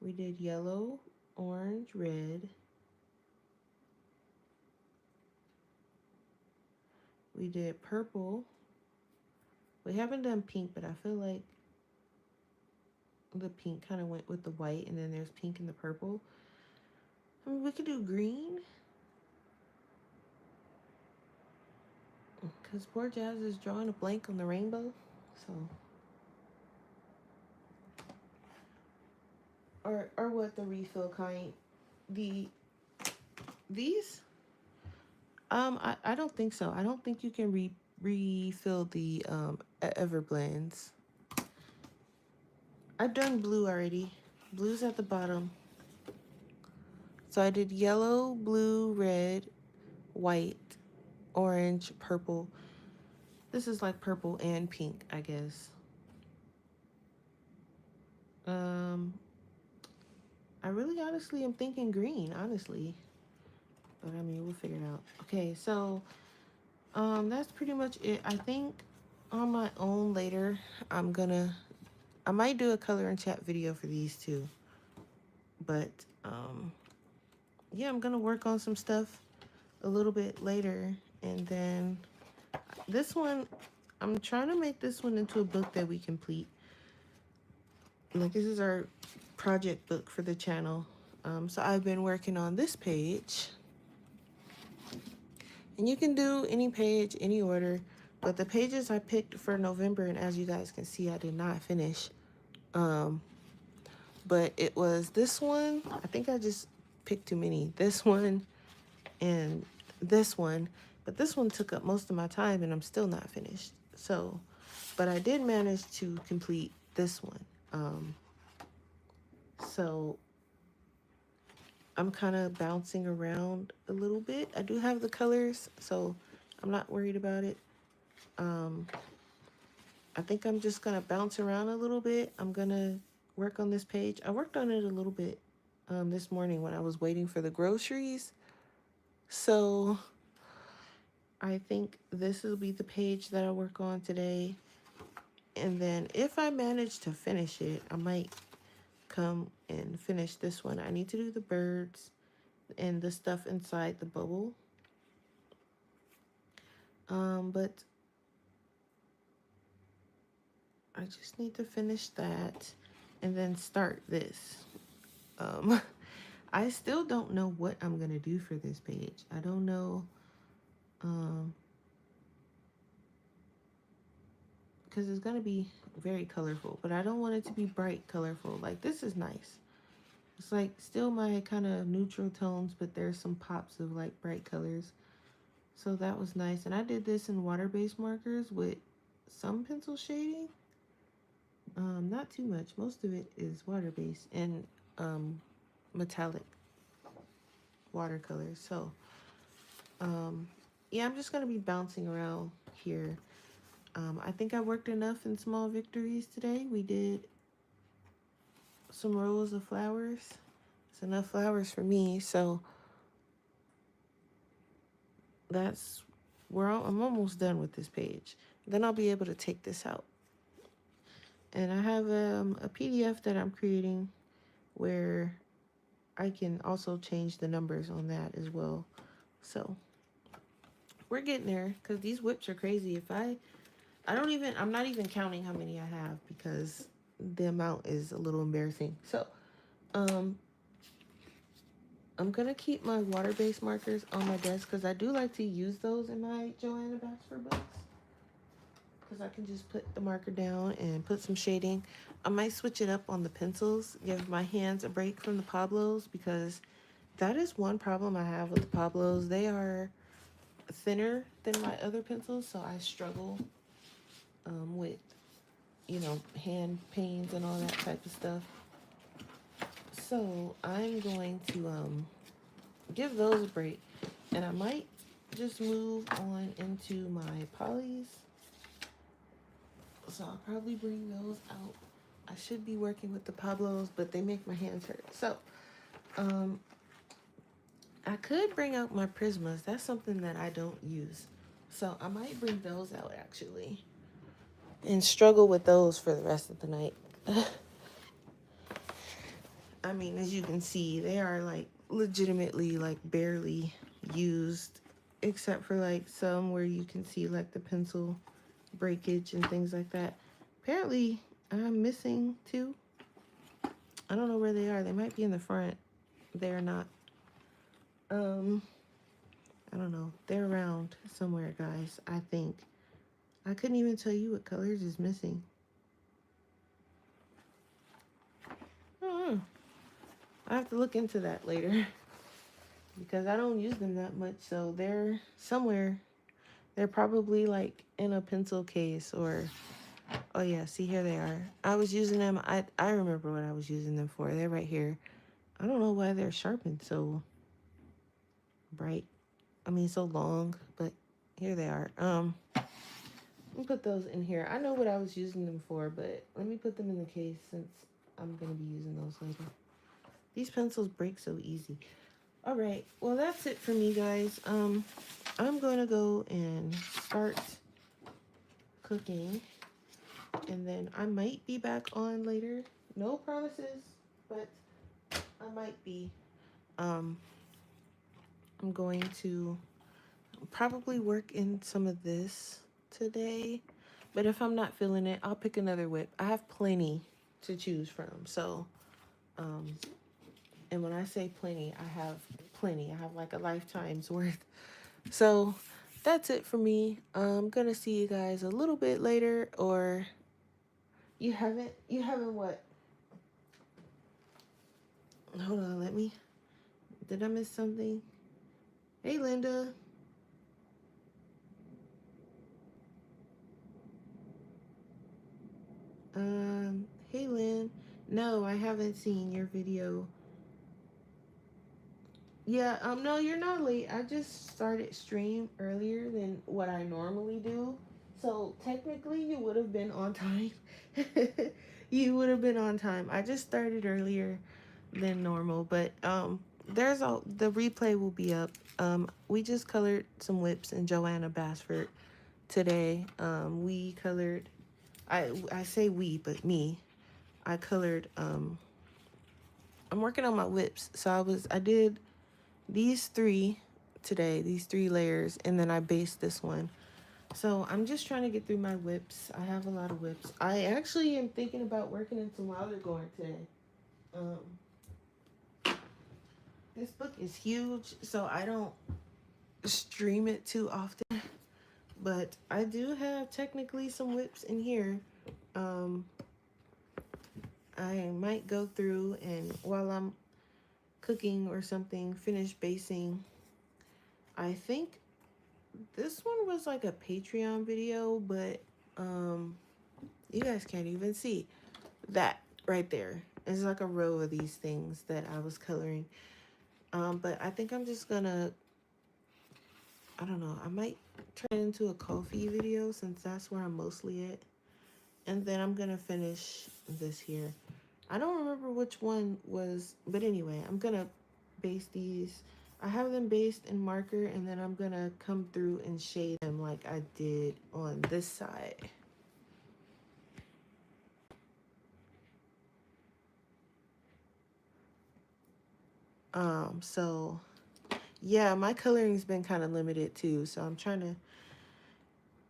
We did yellow, orange, red. We did purple. We haven't done pink, but I feel like the pink kind of went with the white, and then there's pink in the purple. I mean, we could do green, because poor Jazz is drawing a blank on the rainbow. So, or what, the refill kind? These? I don't think so. I don't think you can refill the Everblends. I've done blue already. Blue's at the bottom. So I did yellow, blue, red, white, orange, purple. This is like purple and pink, I guess. I really honestly am thinking green, honestly. But I mean, we'll figure it out. Okay, so that's pretty much it. I think on my own later, I might do a color and chat video for these two. But yeah, I'm gonna work on some stuff a little bit later. And then this one, I'm trying to make this one into a book that we complete. Like, this is our project book for the channel. So I've been working on this page. And you can do any page, any order. But the pages I picked for November, and as you guys can see, I did not finish. But it was this one. I think I just picked too many. This one and this one. But this one took up most of my time, and I'm still not finished. So, but I did manage to complete this one. So I'm kind of bouncing around a little bit. I do have the colors, so I'm not worried about it. I think I'm just gonna bounce around a little bit. I'm gonna work on this page. I worked on it a little bit this morning when I was waiting for the groceries. So I think this will be the page that I work on today. And then if I manage to finish it, I might come and finish this one. I need to do the birds and the stuff inside the bubble. But I just need to finish that and then start this. Um, I still don't know what I'm gonna do for this page. I don't know, because it's gonna be very colorful, but I don't want it to be bright colorful. Like this is nice. It's like still my kind of neutral tones, but there's some pops of like bright colors. So that was nice. And I did this in water-based markers with some pencil shading. Not too much. Most of it is water-based and metallic watercolors. So yeah, I'm just gonna be bouncing around here. I think I worked enough in small victories today. We did some rows of flowers. It's enough flowers for me. So that's where I'm almost done with this page. Then I'll be able to take this out. And I have a PDF that I'm creating where I can also change the numbers on that as well. So we're getting there because these whips are crazy. I'm not even counting how many I have because the amount is a little embarrassing. So I'm going to keep my water-based markers on my desk because I do like to use those in my Joanna Baxter books. Because I can just put the marker down and put some shading. I might switch it up on the pencils, give my hands a break from the Pablos, because that is one problem I have with the Pablos. They are thinner than my other pencils, so I struggle with, hand pains and all that type of stuff. So I'm going to give those a break, and I might just move on into my polys. So I'll probably bring those out. I should be working with the Pablos, but they make my hands hurt. So I could bring out my Prismas. That's something that I don't use. So I might bring those out actually and struggle with those for the rest of the night. I mean, as you can see, they are like legitimately like barely used, except for like some where you can see like the pencil breakage and things like that. Apparently, I'm missing two. I don't know where they are. They might be in the front. They're not. I don't know. They're around somewhere, guys, I think. I couldn't even tell you what colors is missing. I have to look into that later because I don't use them that much. So they're somewhere. They're probably like in a pencil case or, oh yeah, see, here they are. I was using them. I remember what I was using them for. They're right here. I don't know why they're sharpened so bright. I mean, so long, but here they are. Let me put those in here. I know what I was using them for, but let me put them in the case since I'm going to be using those later. These pencils break so easy. All right. Well, that's it for me, guys. I'm going to go and start cooking, and then I might be back on later. No promises, but I might be. I'm going to probably work in some of this today, but if I'm not feeling it, I'll pick another whip. I have plenty to choose from. So, and when I say plenty, I have plenty. I have like a lifetime's worth. So that's it for me. I'm gonna see you guys a little bit later, or you haven't what? Hold on, did I miss something? Hey, Linda. Hey, Lynn. No, I haven't seen your video. Yeah, no, you're not late. I just started stream earlier than what I normally do. So technically, you would have been on time. You would have been on time. I just started earlier than normal, but there's all the replay will be up. We just colored some whips in Joanna Basford today. We colored. I say we, but me. I colored. I'm working on my whips, so I did these three today. These three layers, and then I based this one. So I'm just trying to get through my whips. I have a lot of whips. I actually am thinking about working into Wildergorn today. Um, this book is huge, so I don't stream it too often. But I do have technically some whips in here. Um, I might go through and while I'm cooking or something, finish basing. I think this one was like a Patreon video, but you guys can't even see that right there. It's like a row of these things that I was coloring. But I think I'm just gonna, I don't know, I might turn it into a coffee video since that's where I'm mostly at. And then I'm gonna finish this here. I don't remember which one was, but anyway, I'm gonna base these. I have them based in marker, and then I'm gonna come through and shade them like I did on this side. So yeah, my coloring's been kind of limited too, so I'm trying to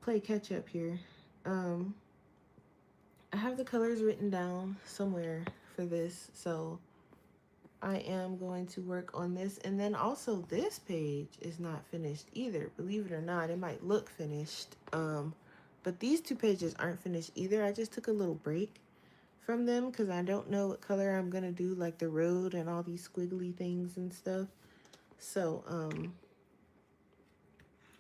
play catch up here. Um, I have the colors written down somewhere for this, so I am going to work on this. And then also this page is not finished either. Believe it or not, it might look finished. But these two pages aren't finished either. I just took a little break from them because I don't know what color I'm gonna do, like the road and all these squiggly things and stuff. So,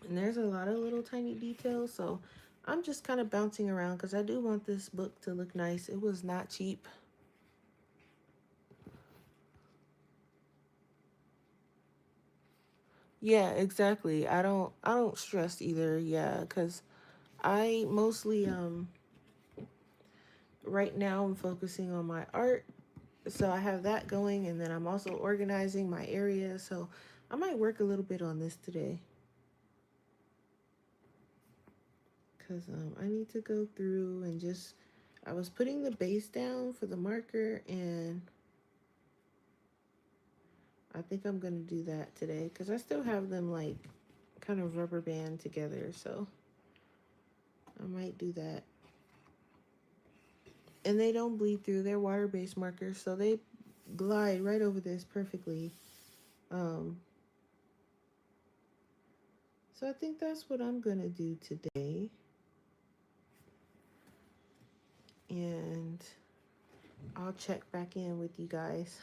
and there's a lot of little tiny details. So I'm just kind of bouncing around because I do want this book to look nice. It was not cheap. Yeah, exactly. I don't stress either. Yeah, because I mostly right now I'm focusing on my art. So I have that going, and then I'm also organizing my area. So I might work a little bit on this today because I need to go through and just I was putting the base down for the marker, and I think I'm gonna do that today because I still have them like kind of rubber band together. So I might do that. And they don't bleed through. They're water-based markers, so they glide right over this perfectly. Um, so I think that's what I'm gonna do today. And I'll check back in with you guys.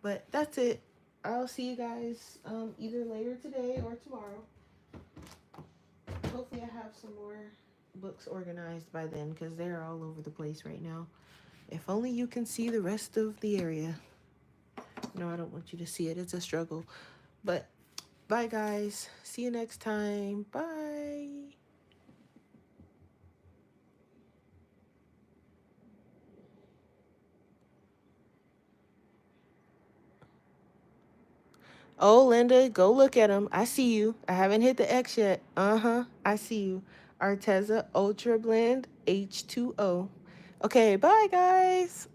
But that's it. I'll see you guys either later today or tomorrow. Hopefully I have some more books organized by then because they're all over the place right now. If only you can see the rest of the area. No, I don't want you to see it. It's a struggle. But bye, guys. See you next time. Bye. Oh, Linda, go look at them. I see you. I haven't hit the X yet. Uh-huh. I see you. Arteza Ultra Blend H2O. Okay, bye, guys.